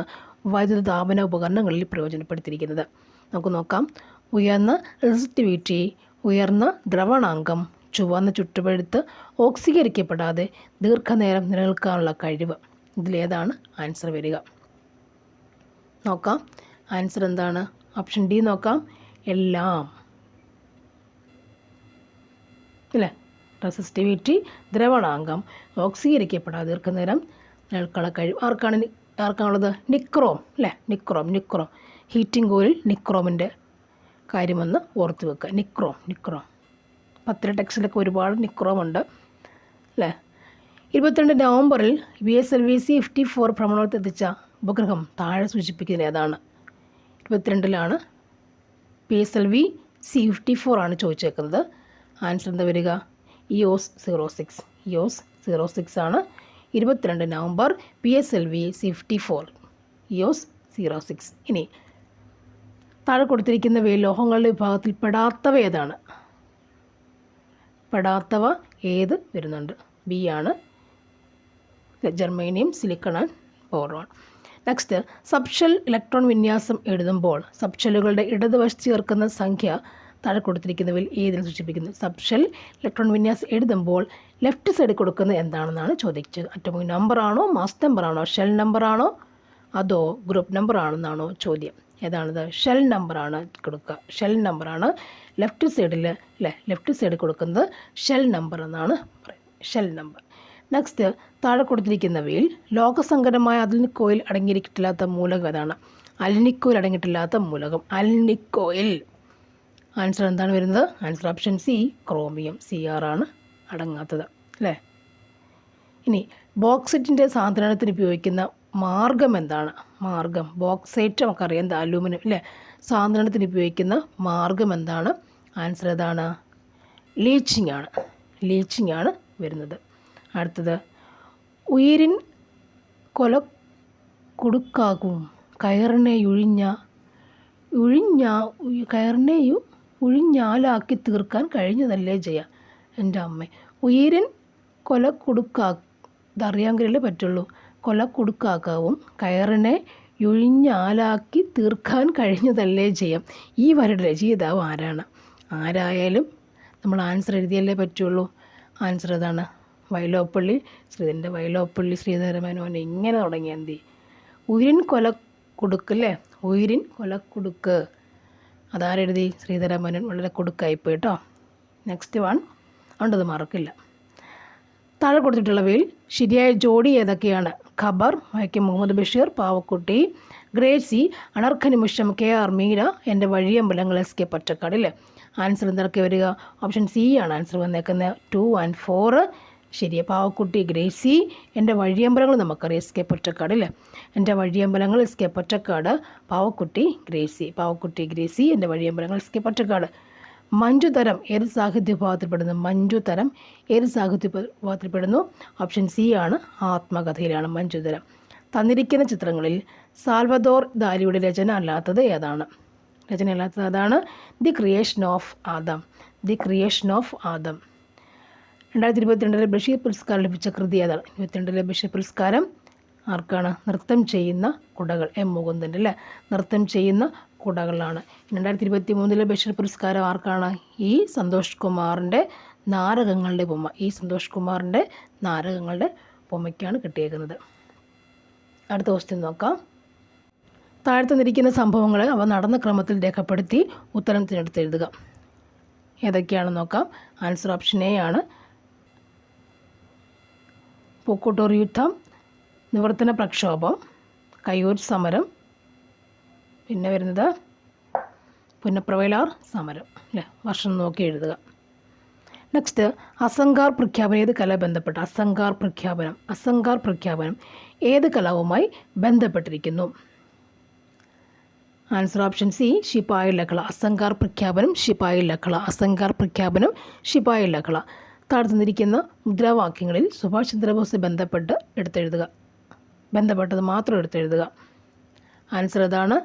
വൈദ്യുത താപന ഉപകരണങ്ങളിൽ പ്രയോജനപ്പെടുത്തിയിരിക്കുന്നത്? നമുക്ക് നോക്കാം. ഉയർന്ന റെസിസ്റ്റിവിറ്റി, ഉയർന്ന ദ്രവണാങ്കം, ചുവന്ന ചുട്ടുപഴുത്ത്, ഓക്സീകരിക്കപ്പെടാതെ ദീർഘനേരം നിലനിൽക്കാനുള്ള കഴിവ്. ഇതിലേതാണ് ആൻസർ വരിക? നോക്കാം. ആൻസർ എന്താണ്? ഓപ്ഷൻ ഡി നോക്കാം. എല്ലാം അല്ലേ? റെസിസ്റ്റിവിറ്റി, ദ്രവണാങ്കം, ഓക്സീകരിക്കപ്പെടാതെ ദീർഘനേരം നിലനിൽക്കാനുള്ള കഴിവ്. ആർക്കാണുള്ളത്? നിക്രോം അല്ലേ? നിക്രോം. ഹീറ്റിംഗ് കോയിൽ നിക്രോമിൻ്റെ കാര്യമൊന്ന് ഓർത്ത് വെക്കുക. നിക്രോം 10 ടെക്സ്റ്റിലൊക്കെ ഒരുപാട് നിക്രോം ഉണ്ട് അല്ലേ? 22 നവംബറിൽ PSLV C-54 ഭ്രമണപഥത്തിലെത്തിച്ച ഉപഗ്രഹം താഴെ സൂചിപ്പിക്കുന്നത് ഏതാണ്? 22 PSLV C-54 ആണ് ചോദിച്ചേക്കുന്നത്. ആൻസർ എന്താ വരിക? EOS 06 ആണ്. 22 നവംബർ PSLV C-54 EOS 06. ഇനി താഴെ കൊടുത്തിരിക്കുന്നവയിൽ ലോഹങ്ങളുടെ വിഭാഗത്തിൽ പെടാത്തവ ഏതാണ്? പെടാത്തവ ഏത് വരുന്നുണ്ട്? ബി ആണ്, germanium, silicon and boron. Next, subshell electron വിന്യാസം എഴുതുമ്പോൾ സബ്ഷെല്ലുകളുടെ ഇടതുവശത്ത് ചേർക്കുന്ന സംഖ്യ താഴെ കൊടുത്തിരിക്കുന്നവയിൽ ഏതിനെ സൂചിപ്പിക്കുന്നു? സബ്ഷെൽ ഇലക്ട്രോൺ വിന്യാസം എഴുതുമ്പോൾ ലെഫ്റ്റ് സൈഡിൽ കൊടുക്കുന്നത് എന്താണെന്നാണ് ചോദിച്ചത്. അറ്റോമിക് നമ്പറാണോ, മാസ് നമ്പറാണോ, ഷെൽ നമ്പറാണോ, അതോ ഗ്രൂപ്പ് നമ്പർ ആണെന്നാണോ ചോദ്യം. ഏതാണിത്? ഷെൽ നമ്പറാണ് കൊടുക്കുക. ഷെൽ നമ്പറാണ് ലെഫ്റ്റ് സൈഡിൽ അല്ലേ, ലെഫ്റ്റ് സൈഡിൽ കൊടുക്കുന്നത് ഷെൽ നമ്പർ എന്നാണ് പറയുന്നത്. Shell number. നെക്സ്റ്റ്, താഴെ കൊടുത്തിരിക്കുന്നവയിൽ ലോകസങ്കരമായ അൽനിക്കോയിൽ അടങ്ങിയിരിക്കില്ലാത്ത മൂലകം ഏതാണ്? അൽനിക്കോയിൽ അടങ്ങിയിട്ടില്ലാത്ത മൂലകം, അൽനിക്കോയിൽ. ആൻസർ എന്താണ് വരുന്നത്? Answer option C, chromium. Cr ആണ് അടങ്ങാത്തത് അല്ലേ. ഇനി ബോക്സൈറ്റിൻ്റെ സാന്ദ്രണത്തിന് ഉപയോഗിക്കുന്ന മാർഗം എന്താണ്? മാർഗം, ബോക്സൈറ്റ് നമുക്കറിയാം, അലൂമിനിയം അല്ലേ. സാന്ദ്രണത്തിന് ഉപയോഗിക്കുന്ന മാർഗം എന്താണ്? ആൻസർ ഏതാണ്? ലീച്ചിങ് ആണ്. ലീച്ചിങ് ആണ് വരുന്നത്. അടുത്തത്, ഉയിരിൻ കൊല കുടുക്കാകും കയറിനെ ഉഴിഞ്ഞാലാക്കി തീർക്കാൻ കഴിഞ്ഞതല്ലേ ജയ. എൻ്റെ അമ്മ, ഉയിരിൻ കൊല ഇതറിയാമെങ്കിലല്ലേ പറ്റുള്ളൂ. കൊല കൊടുക്കാക്കാവും കയറിനെ ഉഴിഞ്ഞാലാക്കി തീർക്കാൻ കഴിഞ്ഞതല്ലേ ജയം. ഈ വരുടെ രചയിതാവ് ആരാണ്? ആരായാലും നമ്മൾ ആൻസർ എഴുതിയല്ലേ പറ്റുള്ളൂ. ആൻസർ ഏതാണ്? വൈലോപ്പള്ളി ശ്രീധരമേനോൻ. ഇങ്ങനെ തുടങ്ങിയ എന്തി ഉയിരിൻ കൊല കൊടുക്കല്ലേ, ഉയിരിൻ കൊല കൊടുക്ക്. അതാരെഴുതി? ശ്രീധരമേനോൻ. വളരെ കൊടുക്കായിപ്പോയി കേട്ടോ. നെക്സ്റ്റ് വൺ, അതുകൊണ്ടത് മറക്കില്ല. താഴെ കൊടുത്തിട്ടുള്ളവയിൽ ശരിയായ ജോഡി ഏതൊക്കെയാണ്? ഖബർ, വൈക്കം മുഹമ്മദ് ബഷീർ, പാവക്കുട്ടി, ഗ്രേസി, അനർഘനിമിഷം, KR മീര, എൻ്റെ വഴിയമ്പലങ്ങൾ, SK പൊറ്റക്കാട് അല്ലേ. ആൻസർ എന്തൊക്കെ വരിക? ഓപ്ഷൻ സി ആണ് ആൻസർ വന്നേക്കുന്നത്. 2 and 4 ശരി. പാവക്കുട്ടി, ഗ്രേസി, എൻ്റെ വഴിയമ്പലങ്ങൾ നമുക്കറിയാം, SK പൊറ്റക്കാട് അല്ലേ. എൻ്റെ വഴിയമ്പലങ്ങൾ SK പൊറ്റക്കാട്, പാവക്കുട്ടി, ഗ്രേസി. പാവക്കുട്ടി, ഗ്രേസി, എൻ്റെ വഴിയമ്പലങ്ങൾ SK പൊറ്റക്കാട്. മഞ്ജുതരം ഏത് സാഹിത്യ വിഭാഗത്തിൽപ്പെടുന്നു? മഞ്ജുതരം ഏത് സാഹിത്യ വിഭാഗത്തിൽപ്പെടുന്നു? ഓപ്ഷൻ സി ആണ്, ആത്മകഥയിലാണ് മഞ്ജുതരം. തന്നിരിക്കുന്ന ചിത്രങ്ങളിൽ സാൽവദോർ ദാലിയുടെ രചന അല്ലാത്തത് ഏതാണ്? അതാണ് the creation of Adam. 2022 Basheer പുരസ്കാരം ലഭിച്ച കൃതി ഏതാണ്? 2022 ബഷീർ പുരസ്കാരം ആർക്കാണ്? നൃത്തം ചെയ്യുന്ന കുടകൾ, M മുകുന്ദൻ്റെ അല്ലേ. നൃത്തം ചെയ്യുന്ന കുടകളാണ്. 2023 ബഷീർ പുരസ്കാരം ആർക്കാണ്? സന്തോഷ് കുമാറിൻ്റെ നാടകങ്ങളുടെ ബൊമ്മയ്ക്കാണ് കിട്ടിയേക്കുന്നത്. അടുത്ത ക്വസ്റ്റ്യൻ നോക്കാം. താഴെ തന്നിരിക്കുന്ന സംഭവങ്ങൾ അവ നടന്ന ക്രമത്തിൽ രേഖപ്പെടുത്തി ഉത്തരം തിരഞ്ഞെടുത്ത് എഴുതുക. ഏതൊക്കെയാണെന്ന് നോക്കാം. ആൻസർ ഓപ്ഷൻ എ ആണ്. പൂക്കോട്ടൂർ യുദ്ധം, നിവർത്തന പ്രക്ഷോഭം, കയ്യൂർ സമരം, പിന്നെ വരുന്നത് പുന്നപ്രവയലാർ സമരം അല്ലേ. വർഷം നോക്കി എഴുതുക. നെക്സ്റ്റ്, അസംഗാർ പ്രഖ്യാപനം ഏത് കല ബന്ധപ്പെട്ട? അസംഗാർ പ്രഖ്യാപനം ഏത് കലാവുമായി ബന്ധപ്പെട്ടിരിക്കുന്നു? ആൻസർ ഓപ്ഷൻ സി, ശിപായി ലഹള. അസംഗാർ പ്രഖ്യാപനം ശിപായി ലഹള. താഴെ തന്നിരിക്കുന്ന മുദ്രാവാക്യങ്ങളിൽ സുഭാഷ് ചന്ദ്രബോസ് ബന്ധപ്പെട്ടത് മാത്രം എടുത്തെഴുതുക. ആൻസർ ഏതാണ്?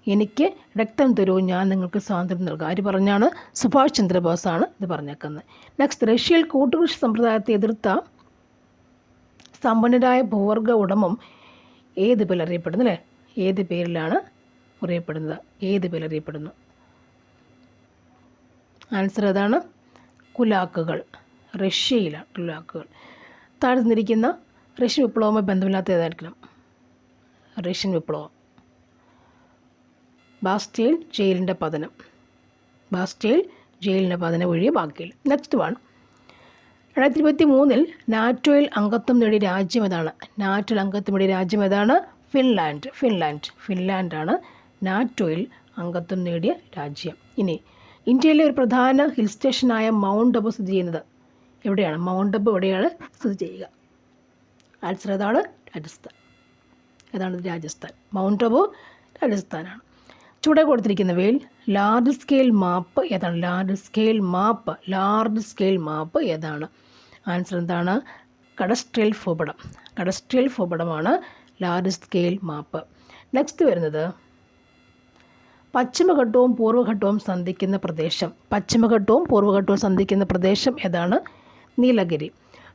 എനിക്ക് രക്തം തരൂ, ഞാൻ നിങ്ങൾക്ക് സ്വാതന്ത്ര്യം നൽകാം. ആര് പറഞ്ഞാണ്? സുഭാഷ് ചന്ദ്രബോസാണ് ഇത് പറഞ്ഞേക്കുന്നത്. നെക്സ്റ്റ്, റഷ്യയിൽ കൂട്ടുകൃഷി സമ്പ്രദായത്തെ എതിർത്ത സമ്പന്നരായ ഭൂവർഗ ഉടമം ഏത് പേരറിയപ്പെടുന്നു അല്ലേ? ഏത് പേരിലാണ് അറിയപ്പെടുന്നു? ആൻസർ ഏതാണ്? കുലാക്കുകൾ. റഷ്യയിലാണ് കുലാക്കുകൾ. താഴെ തന്നിരിക്കുന്ന റഷ്യൻ വിപ്ലവവുമായി ബന്ധമില്ലാത്ത ഏതായിരിക്കണം? റഷ്യൻ വിപ്ലവം. ബാസ്റ്റൈൽ ജയിലിൻ്റെ പതനം ഒഴികെ ബാക്കിയില്ല. നെക്സ്റ്റ് വൺ, 2023 നാറ്റോയിൽ അംഗത്വം നേടിയ രാജ്യം ഏതാണ്? ഫിൻലാൻഡാണ് നാറ്റോയിൽ അംഗത്വം നേടിയ രാജ്യം. ഇനി ഇന്ത്യയിലെ ഒരു പ്രധാന ഹിൽ സ്റ്റേഷനായ മൗണ്ട് അബു സ്ഥിതി ചെയ്യുന്നത് എവിടെയാണ്? എവിടെയാണ് സ്ഥിതി ചെയ്യുക? ആൻസർ ഏതാണ്? രാജസ്ഥാൻ. മൗണ്ട് അബു രാജസ്ഥാനാണ്. ചുവടെ കൊടുത്തിരിക്കുന്നവയിൽ ലാർജ് സ്കെയിൽ മാപ്പ് ഏതാണ്? ആൻസർ എന്താണ്? കഡസ്ട്രിയൽ ഭൂപടമാണ് ലാർജ് സ്കെയിൽ മാപ്പ്. നെക്സ്റ്റ് വരുന്നത് പശ്ചിമഘട്ടവും പൂർവ്വഘട്ടവും സന്ധിക്കുന്ന പ്രദേശം ഏതാണ്? നീലഗിരി.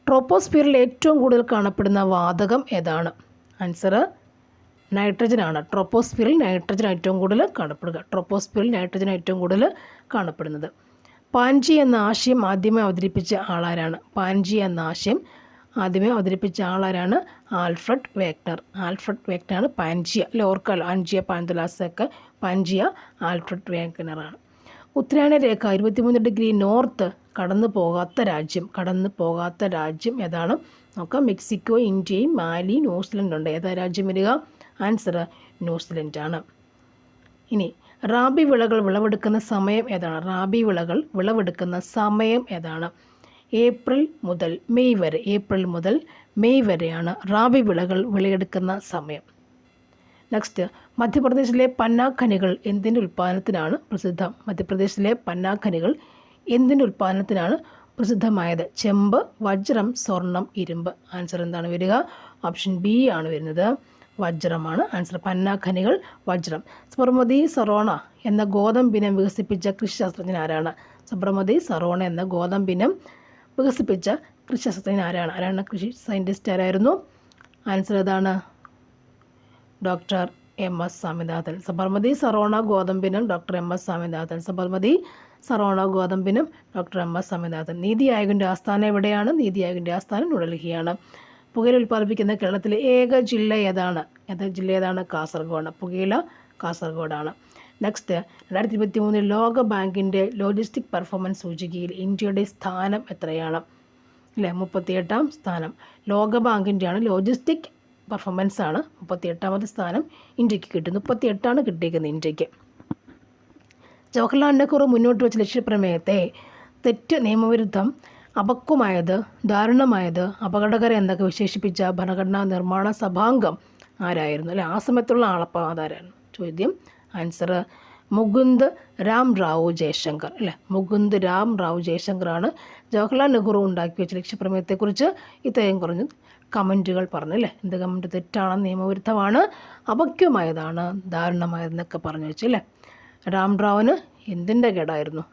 ട്രോപ്പോസ്ഫിയറിൽ ഏറ്റവും കൂടുതൽ കാണപ്പെടുന്ന വാതകം ഏതാണ്? ആൻസർ നൈട്രജൻ ആണ്. ട്രോപ്പോസ്ഫിയറിൽ നൈട്രജൻ ഏറ്റവും കൂടുതൽ കാണപ്പെടുന്നത്. പാൻജി എന്ന ആശയം ആദ്യമായി അവതരിപ്പിച്ച ആളാരാണ്? പാൻജി എന്ന ആശയം ആദ്യമേ അവതരിപ്പിച്ച ആളാരാണ്? Alfred Wegener. ആൽഫ്രഡ് വേഗ്നറാണ് പാൻജിയ. അല്ലെ, ഓർക്കാലോ, ആൻജിയ പാൻതുലാസൊക്കെ. പാൻജിയ ആൽഫ്രഡ് വേഗ്നറാണ്. ഉത്തരായണ രേഖ 23 ഡിഗ്രി നോർത്ത് കടന്നു പോകാത്ത രാജ്യം ഏതാണ്? നോക്കാം. മെക്സിക്കോ, ഇന്ത്യയും മാലി, ന്യൂസിലൻഡ് ഉണ്ട്. ഏതാ രാജ്യം വരിക? ആൻസർ ന്യൂസിലൻഡാണ്. ഇനി റാബി വിളകൾ വിളവെടുക്കുന്ന സമയം ഏതാണ്? റാബി വിളകൾ വിളവെടുക്കുന്ന സമയം ഏതാണ്? ഏപ്രിൽ മുതൽ മെയ് വരെയാണ് റാബി വിളകൾ വിളവെടുക്കുന്ന സമയം. നെക്സ്റ്റ്, മധ്യപ്രദേശിലെ പന്ന ഖനികൾ എന്തിൻ്റെ ഉൽപ്പാദനത്തിനാണ് പ്രസിദ്ധം? മധ്യപ്രദേശിലെ പന്ന ഖനികൾ എന്തിൻ്റെ ഉൽപ്പാദനത്തിനാണ് പ്രസിദ്ധമായത്? ചെമ്പ്, വജ്രം, സ്വർണം, ഇരുമ്പ്. ആൻസർ എന്താണ് വരിക? ഓപ്ഷൻ ബി ആണ് വരുന്നത്. വജ്രമാണ് ആൻസർ. പന്ന ഖനികൾ വജ്രം. സബർമതി സറോണ എന്ന ഗോതമ്പിനം വികസിപ്പിച്ച കൃഷിശാസ്ത്രജ്ഞൻ ആരാണ്? സബർമതി സറോണ എന്ന ഗോതമ്പിനം വികസിപ്പിച്ച കൃഷിശാസ്ത്രജ്ഞൻ ആരാണ്? കൃഷി സയൻറ്റിസ്റ്റ് ആരായിരുന്നു? ആൻസർ ഏതാണ്? Doctor M S Swaminathan. Sabarmati സറോണ ഗോതമ്പിനം doctor M S Swaminathan. Sabarmati സറോണ ഗോതമ്പിനം doctor M S Swaminathan. NITI ആയോഗിൻ്റെ ആസ്ഥാനം എവിടെയാണ്? നീതി ആയോഗിൻ്റെ ആസ്ഥാനം ന്യൂഡൽഹിയാണ്. പുകയില ഉൽപ്പാദിപ്പിക്കുന്ന കേരളത്തിലെ ഏക ജില്ല ഏതാണ്? കാസർഗോഡ്. പുകയില കാസർഗോഡാണ്. നെക്സ്റ്റ്, 2023 ലോക ബാങ്കിൻ്റെ ലോജിസ്റ്റിക് പെർഫോമൻസ് സൂചികയിൽ ഇന്ത്യയുടെ സ്ഥാനം എത്രയാണ്? അല്ലേ, 38ാം സ്ഥാനം. ലോക ബാങ്കിൻ്റെയാണ് ലോജിസ്റ്റിക് പെർഫോമൻസ് ആണ് 38ാമത്തെ സ്ഥാനം ഇന്ത്യക്ക് കിട്ടി. 38ആണ് കിട്ടിയിരിക്കുന്നത് ഇന്ത്യക്ക്. ജവഹർലാൽ നെഹ്റു മുന്നോട്ട് വെച്ച ലക്ഷ്യപ്രമേയത്തെ തെറ്റ്, നിയമവിരുദ്ധം, അപക്വമായത്, ദാരുണമായത്, അപകടകരം എന്നൊക്കെ വിശേഷിപ്പിച്ച ഭരണഘടനാ നിർമ്മാണ സഭാംഗം ആരായിരുന്നു? അല്ലെ, ആ സമയത്തുള്ള ആളപ്പം അതാരായിരുന്നു? ചോദ്യം. ആൻസർ മുകുന്ദ് രാം റാവു ജയശങ്കർ. അല്ലേ, മുകുന്ദ് രാം റാവു ജയശങ്കറാണ് ജവഹർലാൽ നെഹ്റു ഉണ്ടാക്കി വെച്ച ലക്ഷ്യപ്രമേയത്തെക്കുറിച്ച് ഇത്രയും കുറഞ്ഞ് കമൻറ്റുകൾ പറഞ്ഞു. അല്ലേ, എന്ത് കമൻറ്റ്? തെറ്റാണ്, നിയമവിരുദ്ധമാണ്, അപക്വമായതാണ്, ദാരുണമായതെന്നൊക്കെ പറഞ്ഞു വെച്ചു. അല്ലേ, രാംറാവുന് എന്തിൻ്റെ കേടായിരുന്നു?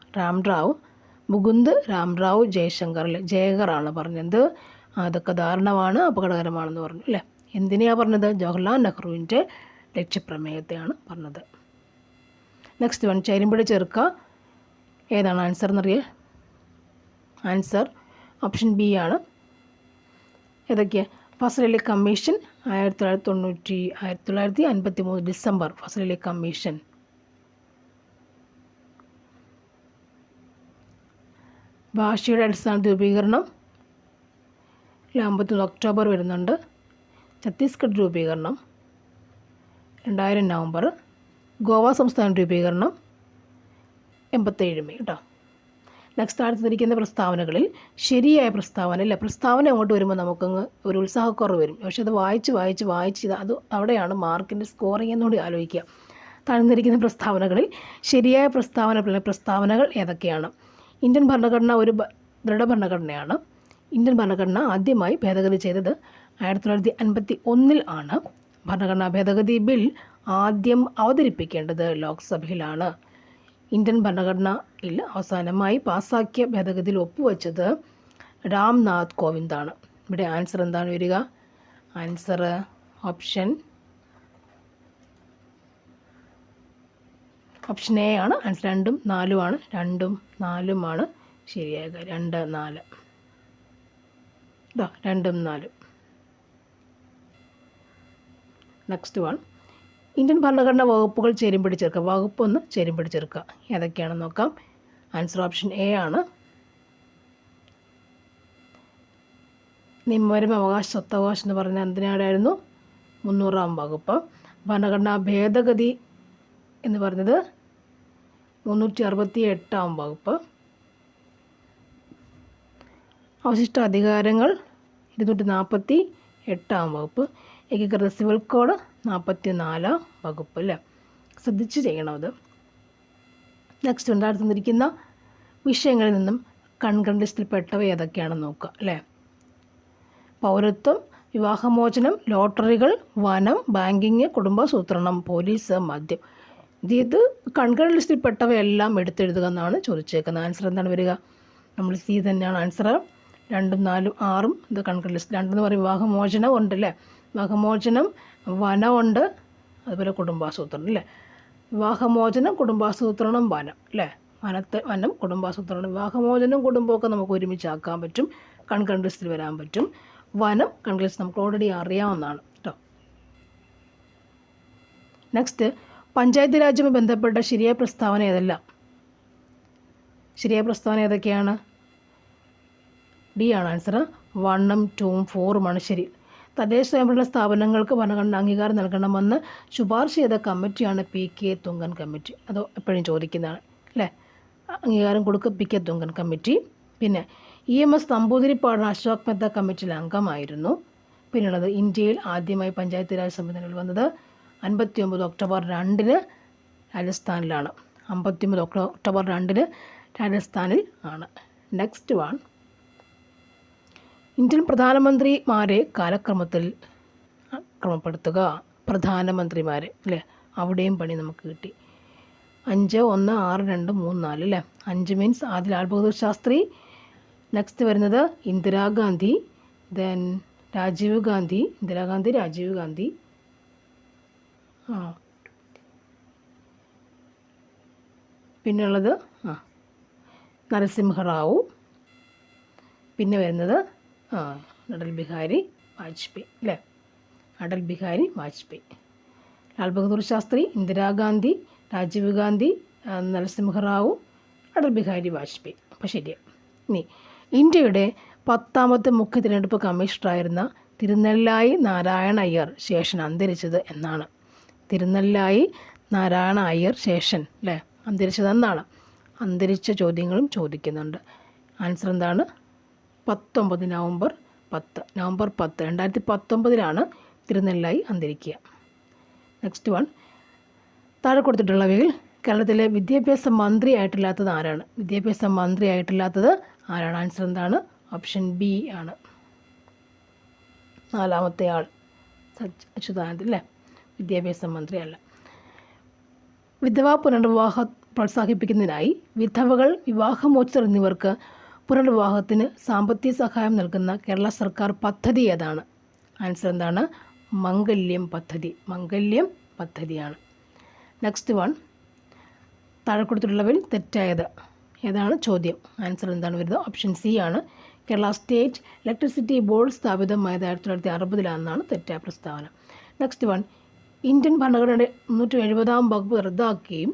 മുകുന്ദ് രാംറാവു ജയശങ്കർ. അല്ലേ, ജയകറാണ് പറഞ്ഞത്. അതൊക്കെ ദാരുണമാണ്, അപകടകരമാണെന്ന് പറഞ്ഞു. അല്ലേ, എന്തിനെയാണ് പറഞ്ഞത്? ജവഹർലാൽ നെഹ്റുവിൻ്റെ ലക്ഷ്യപ്രമേയത്തെയാണ് പറഞ്ഞത്. നെക്സ്റ്റ് വൺ, ചേരുംപടി ചേർക്കുക. ഏതാണ് ആൻസർ എന്നറിയാം? ആൻസർ ഓപ്ഷൻ ബി ആണ്. ഏതൊക്കെ? Fazal Ali commission 1953 December. Fazal Ali commission. ഭാഷയുടെ അടിസ്ഥാന രൂപീകരണം 51 ഒക്ടോബർ വരുന്നുണ്ട്. ഛത്തീസ്ഗഡ് രൂപീകരണം 2000 നവംബർ. ഗോവ സംസ്ഥാന രൂപീകരണം 87 മെയ് കേട്ടോ. നെക്സ്റ്റ്, അടുത്തിരിക്കുന്ന പ്രസ്താവനകളിൽ ശരിയായ പ്രസ്താവന. അല്ലേ, പ്രസ്താവന അങ്ങോട്ട് വരുമ്പോൾ നമുക്കങ്ങ് ഒരു ഉത്സാഹക്കുറവ് വരും. പക്ഷെ അത് വായിച്ച് അത് അവിടെയാണ് മാർക്കിൻ്റെ സ്കോറിംഗ് എന്നുകൂടി ആലോചിക്കുക. താഴ്ന്നിരിക്കുന്ന പ്രസ്താവനകളിൽ ശരിയായ പ്രസ്താവനകൾ ഏതൊക്കെയാണ്? ഇന്ത്യൻ ഭരണഘടന ഒരു ദൃഢഭരണഘടനയാണ്. ഇന്ത്യൻ ഭരണഘടന ആദ്യമായി ഭേദഗതി ചെയ്തത് 1951 ആണ്. ഭരണഘടനാ ഭേദഗതി ബിൽ ആദ്യം അവതരിപ്പിക്കേണ്ടത് ലോക്സഭയിലാണ്. ഇന്ത്യൻ ഭരണഘടനയിൽ അവസാനമായി പാസ്സാക്കിയ ഭേദഗതിയിൽ ഒപ്പുവെച്ചത് രാംനാഥ് കോവിന്ദാണ്. ഇവിടെ ആൻസർ എന്താണ് വരിക? ആൻസർ ഓപ്ഷൻ എ ആണ്. ആൻസർ 2ഉം 4ഉം ആണ്. 2ഉം 4ഉം ആണ് ശരിയായ കാര്യം. 2, 4 2ഉം 4ഉം. നെക്സ്റ്റ് വൺ, ഇന്ത്യൻ ഭരണഘടന വകുപ്പുകൾ ചേരുംപടി ചേർക്കുക. വകുപ്പ് 1 ചേരുംപടി ചേർക്കുക. ഏതൊക്കെയാണെന്ന് നോക്കാം. ആൻസർ ഓപ്ഷൻ എ ആണ്. നിയമപരമായ അവകാശ സ്വത്തവകാശം എന്ന് പറഞ്ഞാൽ എന്തിനായിരുന്നു? 300ാം വകുപ്പ്. ഭരണഘടനാ ഭേദഗതി എന്ന് പറഞ്ഞത് 368ാം വകുപ്പ്. അവശിഷ്ട അധികാരങ്ങൾ 248ാം വകുപ്പ്. ഏകീകൃത സിവിൽ കോഡ് 44ാം വകുപ്പ്. അല്ലേ, ശ്രദ്ധിച്ച് ചെയ്യണം അത്. നെക്സ്റ്റ് ഉണ്ടായിരുന്നിരിക്കുന്ന വിഷയങ്ങളിൽ നിന്നും കൺകറന്റ് ലിസ്റ്റിൽപ്പെട്ടവ ഏതൊക്കെയാണെന്ന് നോക്കുക. അല്ലേ, പൗരത്വം, വിവാഹമോചനം, ലോട്ടറികൾ, വനം, ബാങ്കിങ്, കുടുംബാസൂത്രണം, പോലീസ്, മദ്യം. ഇത് കൺകറന്റ് ലിസ്റ്റിൽപ്പെട്ടവയെല്ലാം എടുത്തെഴുതുക എന്നാണ് ചോദിച്ചേക്കുന്നത്. ആൻസർ എന്താണ് വരിക? നമ്മൾ സി തന്നെയാണ് ആൻസർ. 2ഉം 4ഉം 6ഉം ഇത് കൺകറന്റ് ലിസ്റ്റ്. 2 പറയും വിവാഹമോചനം ഉണ്ടല്ലേ, വിവാഹമോചനം, വനമുണ്ട്, അതുപോലെ കുടുംബാസൂത്രണം. അല്ലേ, വിവാഹമോചനം, കുടുംബാസൂത്രണം, വനം. അല്ലേ, വനം, കുടുംബാസൂത്രണം. വിവാഹമോചനം, കുടുംബമൊക്കെ നമുക്ക് ഒരുമിച്ചാക്കാൻ പറ്റും, കൺകറന്റ് ലിസ്റ്റിൽ വരാൻ പറ്റും. വനം കൺക്ലൂഷൻ നമുക്ക് ഓൾറെഡി അറിയാവുന്നതാണ് കേട്ടോ. നെക്സ്റ്റ്, പഞ്ചായത്ത് രാജുമായി ബന്ധപ്പെട്ട ശരിയായ പ്രസ്താവന ഏതെല്ലാം? ശരിയായ പ്രസ്താവന ഏതൊക്കെയാണ്? ഡി ആണ് ആൻസർ. 1, 2, 4 ശരി. തദ്ദേശ സ്വയംഭരണ സ്ഥാപനങ്ങൾക്ക് ഭരണഘടന അംഗീകാരം നൽകണമെന്ന് ശുപാർശ ചെയ്ത കമ്മിറ്റിയാണ് PK തുങ്കൻ കമ്മിറ്റി. അത് എപ്പോഴും ചോദിക്കുന്നതാണ് അല്ലേ. അംഗീകാരം കൊടുക്കുക PK തുങ്കൻ കമ്മിറ്റി. പിന്നെ EMS നമ്പൂതിരിപ്പാടാണ് അശോക് മെഹ്ത കമ്മിറ്റിയിലെ അംഗമായിരുന്നു. പിന്നുള്ളത്, ഇന്ത്യയിൽ ആദ്യമായി പഞ്ചായത്ത് രാജ് സംവിധാനങ്ങൾ വന്നത് 59 ഒക്ടോബർ 2 രാജസ്ഥാനിലാണ്. 59 ഒക്ടോബർ 2 രാജസ്ഥാനിൽ ആണ്. നെക്സ്റ്റ് വൺ, ഇന്ത്യൻ പ്രധാനമന്ത്രിമാരെ കാലക്രമത്തിൽ ക്രമപ്പെടുത്തുക. പ്രധാനമന്ത്രിമാരെ അല്ലേ, അവിടെയും പണി നമുക്ക് കിട്ടി. 5, 1, 6, 2, 3, 4 അല്ലേ. 5 മീൻസ് ആദ്യം ലാൽ ബഹദൂർ ശാസ്ത്രി, നെക്സ്റ്റ് വരുന്നത് ഇന്ദിരാഗാന്ധി, ദെൻ രാജീവ് ഗാന്ധി, രാജീവ് ഗാന്ധി, പിന്നുള്ളത് നരസിംഹറാവു, പിന്നെ വരുന്നത് അടൽ ബിഹാരി വാജ്പേയി അല്ലേ. അടൽ ബിഹാരി വാജ്പേയി, ലാൽ ബഹദൂർ ശാസ്ത്രി, ഇന്ദിരാഗാന്ധി, രാജീവ് ഗാന്ധി, നരസിംഹറാവു, അടൽ ബിഹാരി വാജ്പേയി. അപ്പോൾ ശരിയാണ്. ഇനി ഇന്ത്യയുടെ 10ാമത്തെ മുഖ്യ തിരഞ്ഞെടുപ്പ് കമ്മീഷണറായിരുന്ന തിരുനെല്ലായി നാരായണ അയ്യർ ശേഷൻ അന്തരിച്ചത് എന്നാണ്. തിരുനെല്ലായി നാരായണ അയ്യർ ശേഷൻ അല്ലേ അന്തരിച്ചത് എന്നാണ്. അന്തരിച്ച ചോദ്യങ്ങളും ചോദിക്കുന്നുണ്ട്. ആൻസർ എന്താണ്? 19 നവംബർ 10 2019 തിരുനെല്ലായി അന്തരിക്കുക. നെക്സ്റ്റ് വൺ, താഴെ കൊടുത്തിട്ടുള്ളവയിൽ കേരളത്തിലെ വിദ്യാഭ്യാസ മന്ത്രി ആയിട്ടില്ലാത്തത് ആരാണ്? വിദ്യാഭ്യാസ മന്ത്രി ആയിട്ടില്ലാത്തത് ആരാണ്? ആൻസർ എന്താണ്? ഓപ്ഷൻ ബി ആണ്. 4ാമത്തെ ആൾ അച്യുതാനന്ദൻ അല്ലേ, വിദ്യാഭ്യാസ മന്ത്രി അല്ല. വിധവാ പുനർവിവാഹം പ്രോത്സാഹിപ്പിക്കുന്നതിനായി വിധവകൾ, വിവാഹമോചിതർ എന്നിവർക്ക് പുനർവിവാഹത്തിന് സാമ്പത്തിക സഹായം നൽകുന്ന കേരള സർക്കാർ പദ്ധതി ഏതാണ്? ആൻസർ എന്താണ്? മംഗല്യം പദ്ധതിയാണ്. നെക്സ്റ്റ് വൺ, താഴെ കൊടുത്തിട്ടുള്ളവയിൽ തെറ്റായത് ഏതാണ് ചോദ്യം? ആൻസർ എന്താണ് വരുന്നത്? ഓപ്ഷൻ സി ആണ്. കേരള സ്റ്റേറ്റ് ഇലക്ട്രിസിറ്റി ബോർഡ് സ്ഥാപിതമായത് 1960 തെറ്റായ പ്രസ്താവന. നെക്സ്റ്റ് വൺ, ഇന്ത്യൻ ഭരണഘടനയുടെ 370 വകുപ്പ് റദ്ദാക്കുകയും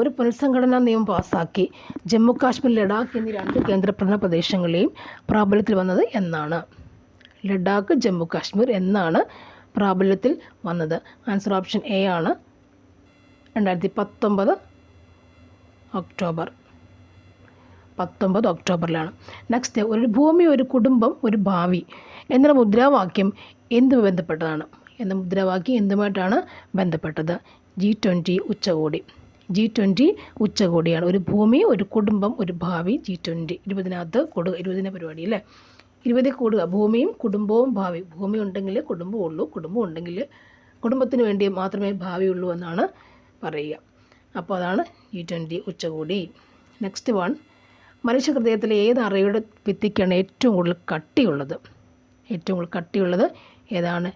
ഒരു പുനഃസംഘടനാ നിയമം പാസ്സാക്കി ജമ്മു കാശ്മീർ, ലഡാക്ക് എന്നീ 2 കേന്ദ്രഭരണ പ്രദേശങ്ങളെയും പ്രാബല്യത്തിൽ വന്നത് എന്നാണ്? ലഡാക്ക്, ജമ്മു കാശ്മീർ എന്നാണ് പ്രാബല്യത്തിൽ വന്നത്? ആൻസർ ഓപ്ഷൻ എ ആണ്. 2019 ഒക്ടോബറിലാണ്. നെക്സ്റ്റ്, ഒരു ഭൂമി, ഒരു കുടുംബം, ഒരു ഭാവി എന്ന മുദ്രാവാക്യം ബന്ധപ്പെട്ടതാണ്? എന്ന മുദ്രാവാക്യം എന്തുമായിട്ടാണ് ബന്ധപ്പെട്ടത്? G20 ഉച്ചകോടി. G20 ഉച്ചകോടിയാണ്. ഒരു ഭൂമി, ഒരു കുടുംബം, ഒരു ഭാവി. G20 20 കൊടുക, 20 പരിപാടി അല്ലേ. 20 കൂടുക, ഭൂമിയും കുടുംബവും ഭാവി. ഭൂമി ഉണ്ടെങ്കിൽ കുടുംബം ഉള്ളൂ, കുടുംബം ഉണ്ടെങ്കിൽ കുടുംബത്തിന് വേണ്ടി മാത്രമേ ഭാവി ഉള്ളൂ എന്നാണ് പറയുക. അപ്പോൾ അതാണ് G20 ഉച്ചകോടി. നെക്സ്റ്റ് വൺ, മനുഷ്യ ഹൃദയത്തിലെ ഏത് അറയുടെ ഭിത്തിക്കാണ് ഏറ്റവും കൂടുതൽ കട്ടിയുള്ളത് ഏതാണ്?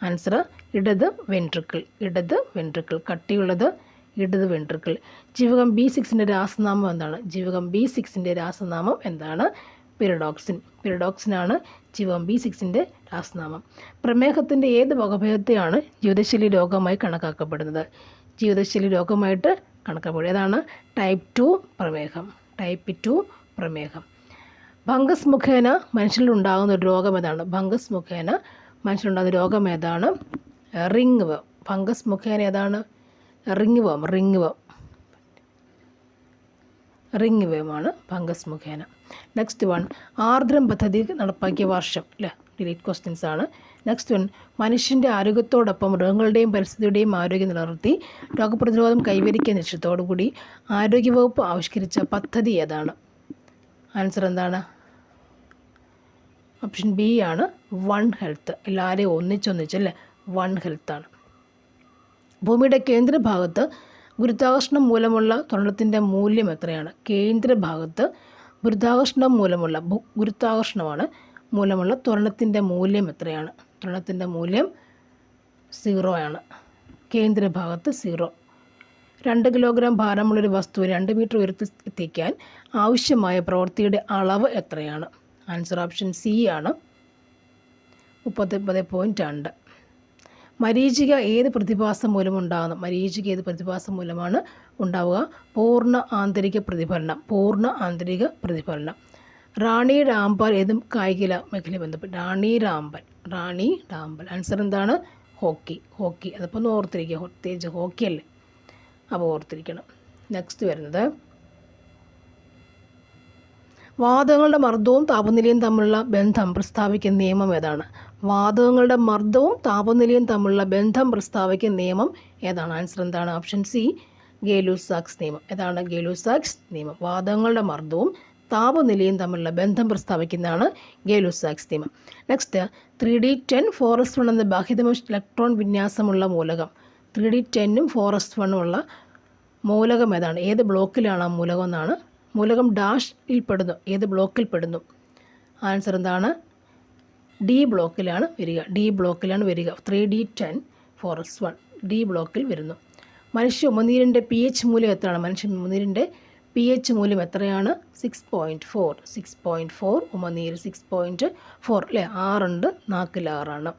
ആൻസർ ഇടത് വെൻട്രിക്കിൾ. കട്ടിയുള്ളത് ഇടത് വെൻട്രിക്കിൾ. ജീവകം B6 രാസനാമം എന്താണ്? ജീവകം B6 രാസനാമം എന്താണ്? പിരഡോക്സിനാണ് ജീവകം B6 രാസനാമം. പ്രമേഹത്തിൻ്റെ ഏത് വകഭേദത്തെയാണ് ജീവിതശൈലി രോഗമായി കണക്കാക്കപ്പെടുന്നത്? ജീവിതശൈലി രോഗമായിട്ട് കണക്കാക്കപ്പെടുന്നത് ഏതാണ്? ടൈപ്പ് 2 പ്രമേഹം. ഫംഗസ് മുഖേന മനുഷ്യരിലുണ്ടാകുന്ന ഒരു രോഗം ഏതാണ്? റിംഗ് വേം. ഫംഗസ് മുഖേന ഏതാണ്? റിംഗ് വേമാണ് ഫംഗസ് മുഖേന. നെക്സ്റ്റ് വൺ, ആർദ്രം പദ്ധതി നടപ്പാക്കിയ വർഷം അല്ലേ. ഡിലീറ്റ് ക്വസ്റ്റ്യൻസ് ആണ്. നെക്സ്റ്റ് വൺ, മനുഷ്യൻ്റെ ആരോഗ്യത്തോടൊപ്പം മൃഗങ്ങളുടെയും പരിസ്ഥിതിയുടെയും ആരോഗ്യം നിലനിർത്തി രോഗപ്രതിരോധം കൈവരിക്കുന്ന ലക്ഷ്യത്തോടുകൂടി ആരോഗ്യവകുപ്പ് ആവിഷ്കരിച്ച പദ്ധതി ഏതാണ്? ആൻസർ എന്താണ്? ഓപ്ഷൻ ബി ആണ്, വൺ ഹെൽത്ത്. എല്ലാവരെയും ഒന്നിച്ചല്ലേ, വൺ ഹെൽത്താണ്. ഭൂമിയുടെ കേന്ദ്രഭാഗത്ത് ഗുരുത്വാകർഷണം മൂലമുള്ള ത്വരണത്തിൻ്റെ മൂല്യം എത്രയാണ്? കേന്ദ്രഭാഗത്ത് മൂലമുള്ള ത്വരണത്തിൻ്റെ മൂല്യം എത്രയാണ്? ത്വരണത്തിൻ്റെ മൂല്യം 0 ആണ്. കേന്ദ്രഭാഗത്ത് 0. 2 കിലോഗ്രാം ഭാരമുള്ളൊരു വസ്തു 2 മീറ്റർ ഉയരത്തിൽ എത്തിക്കാൻ ആവശ്യമായ പ്രവൃത്തിയുടെ അളവ് എത്രയാണ്? ആൻസർ ഓപ്ഷൻ സി ആണ്. 39.2. മരീചിക ഏത് പ്രതിഭാസം മൂലമുണ്ടാകുന്നത്? മരീചിക ഏത് പ്രതിഭാസം മൂലമാണ് ഉണ്ടാവുക? പൂർണ്ണ ആന്തരിക പ്രതിഫലനം. റാണി രാംപാൽ ഏതും കായിക മേഖലയെ ബന്ധപ്പെട്ട്? റാണി രാംപാൽ. ആൻസർ എന്താണ്? ഹോക്കി. അതപ്പോൾ ഒന്ന് ഓർത്തിരിക്കുക, പ്രത്യേകിച്ച് ഹോക്കി അല്ലേ, അപ്പോൾ ഓർത്തിരിക്കണം. നെക്സ്റ്റ് വരുന്നത് വാതകങ്ങളുടെ മർദ്ദവും താപനിലയും തമ്മിലുള്ള ബന്ധം പ്രസ്താവിക്കുന്ന നിയമം ഏതാണ്? വാതകങ്ങളുടെ മർദ്ദവും താപനിലയും തമ്മിലുള്ള ബന്ധം പ്രസ്താവിക്കുന്ന നിയമം ഏതാണ്? ആൻസർ എന്താണ്? ഓപ്ഷൻ സി, ഗേ-ലൂസാക്സ് നിയമം. ഏതാണ് ഗേ-ലൂസാക്സ് നിയമം? വാതകങ്ങളുടെ മർദ്ദവും താപനിലയും തമ്മിലുള്ള ബന്ധം പ്രസ്താവിക്കുന്നതാണ് ഗേ-ലൂസാക്സ് നിയമം. നെക്സ്റ്റ് 3D10 4s1 എന്ന ബാഹ്യതമ ഇലക്ട്രോൺ വിന്യാസമുള്ള മൂലകം. 3D10ഉം 4s1ഉം ഉള്ള മൂലകം ഏതാണ്? ഏത് ബ്ലോക്കിലാണ് ആ മൂലകം എന്നാണ്? മൂലകം ഡാഷിൽ പെടുന്നു. ഏത് ബ്ലോക്കിൽ പെടുന്നു? ആൻസർ എന്താണ്? ഡി ബ്ലോക്കിലാണ് വരിക. 3D10 4s1 ഡി ബ്ലോക്കിൽ വരുന്നു. മനുഷ്യ ഉമിനീരിൻ്റെ pH മൂല്യം എത്രയാണ്? മനുഷ്യ ഉമിനീരിൻ്റെ pH മൂല്യം എത്രയാണ്? 6.4. ഉമിനീര് 6.4 അല്ലേ? 6 ഉണ്ട്, നാക്കിൽ 6ആണ്.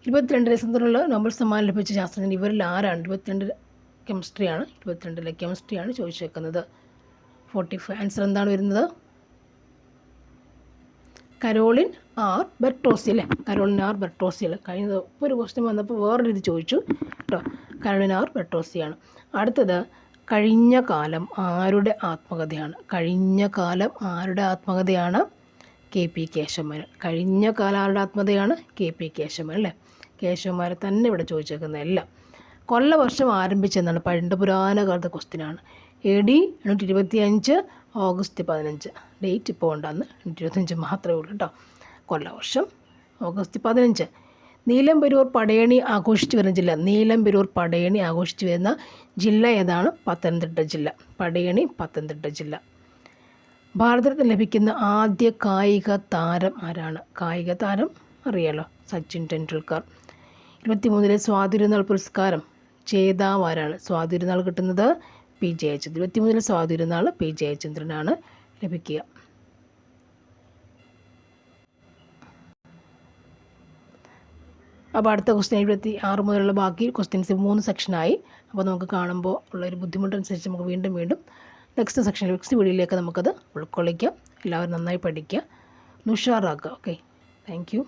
22 ഡിസംബറിൽ നോബൽ സമ്മാനം ലഭിച്ച ശാസ്ത്രജ്ഞൻ ഇവരിൽ ആരാണ്? 22 കെമിസ്ട്രിയാണ്. 22 കെമിസ്ട്രിയാണ് ചോദിച്ചേക്കുന്നത്. 45 ആൻസർ എന്താണ് വരുന്നത്? കരോളിൻ ആർ ബെർട്ടോസി അല്ലേ? കഴിഞ്ഞ ഒരു ക്വസ്റ്റ്യൻ വന്നപ്പോൾ വേറൊരു രീതി ചോദിച്ചു കേട്ടോ. കരോളിൻ ആർ ബെർട്ടോസിയാണ്. അടുത്തത് കഴിഞ്ഞ കാലം ആരുടെ ആത്മകഥയാണ്? KP കേശവമേനോൻ. കഴിഞ്ഞ കാലം ആരുടെ ആത്മകഥയാണ്? KP കേശവമേനോൻ അല്ലേ? കേശവന്മാരെ തന്നെ ഇവിടെ ചോദിച്ചേക്കുന്നതെല്ലാം. കൊല്ലവർഷം ആരംഭിച്ചെന്നാണ്? പണ്ടുപുരാന കാലത്തെ ക്വസ്റ്റ്യനാണ്. AD 825 August 15. ഡേറ്റ് ഇപ്പോൾ ഉണ്ടെന്ന് 825 മാത്രമേ ഉള്ളൂ കേട്ടോ. കൊല്ലവർഷം ഓഗസ്റ്റ് 15. നീലംപെരൂർ പടയണി ആഘോഷിച്ചു വരുന്ന ജില്ല ഏതാണ്? പത്തനംതിട്ട ജില്ല. ഭാരതത്തിൽ ലഭിക്കുന്ന ആദ്യ കായിക താരം ആരാണ്? കായിക താരം അറിയാലോ, സച്ചിൻ ടെണ്ടുൽക്കർ. 23 സ്വാതിരുനാൾ പുരസ്കാരം ജേതാവ് ആരാണ്? സ്വാതിരുനാൾ കിട്ടുന്നത് P. ജയചന്ദ്രൻ. 23 സ്വാതിരുനാൾ P. ജയചന്ദ്രനാണ് ലഭിക്കുക. അപ്പോൾ അടുത്ത ക്വസ്റ്റ്യൻ 76 മുതലുള്ള ബാക്കി ക്വസ്റ്റ്യൻസ് 3 സെക്ഷനായി. അപ്പോൾ നമുക്ക് കാണുമ്പോൾ ഉള്ളൊരു ബുദ്ധിമുട്ടനുസരിച്ച് നമുക്ക് വീണ്ടും നെക്സ്റ്റ് വീഡിയോയിലേക്ക് നമുക്കത് ഉൾക്കൊള്ളിക്കാം. എല്ലാവരും നന്നായി പഠിക്കുക, ഉഷാറാക്കുക. Okay, thank you.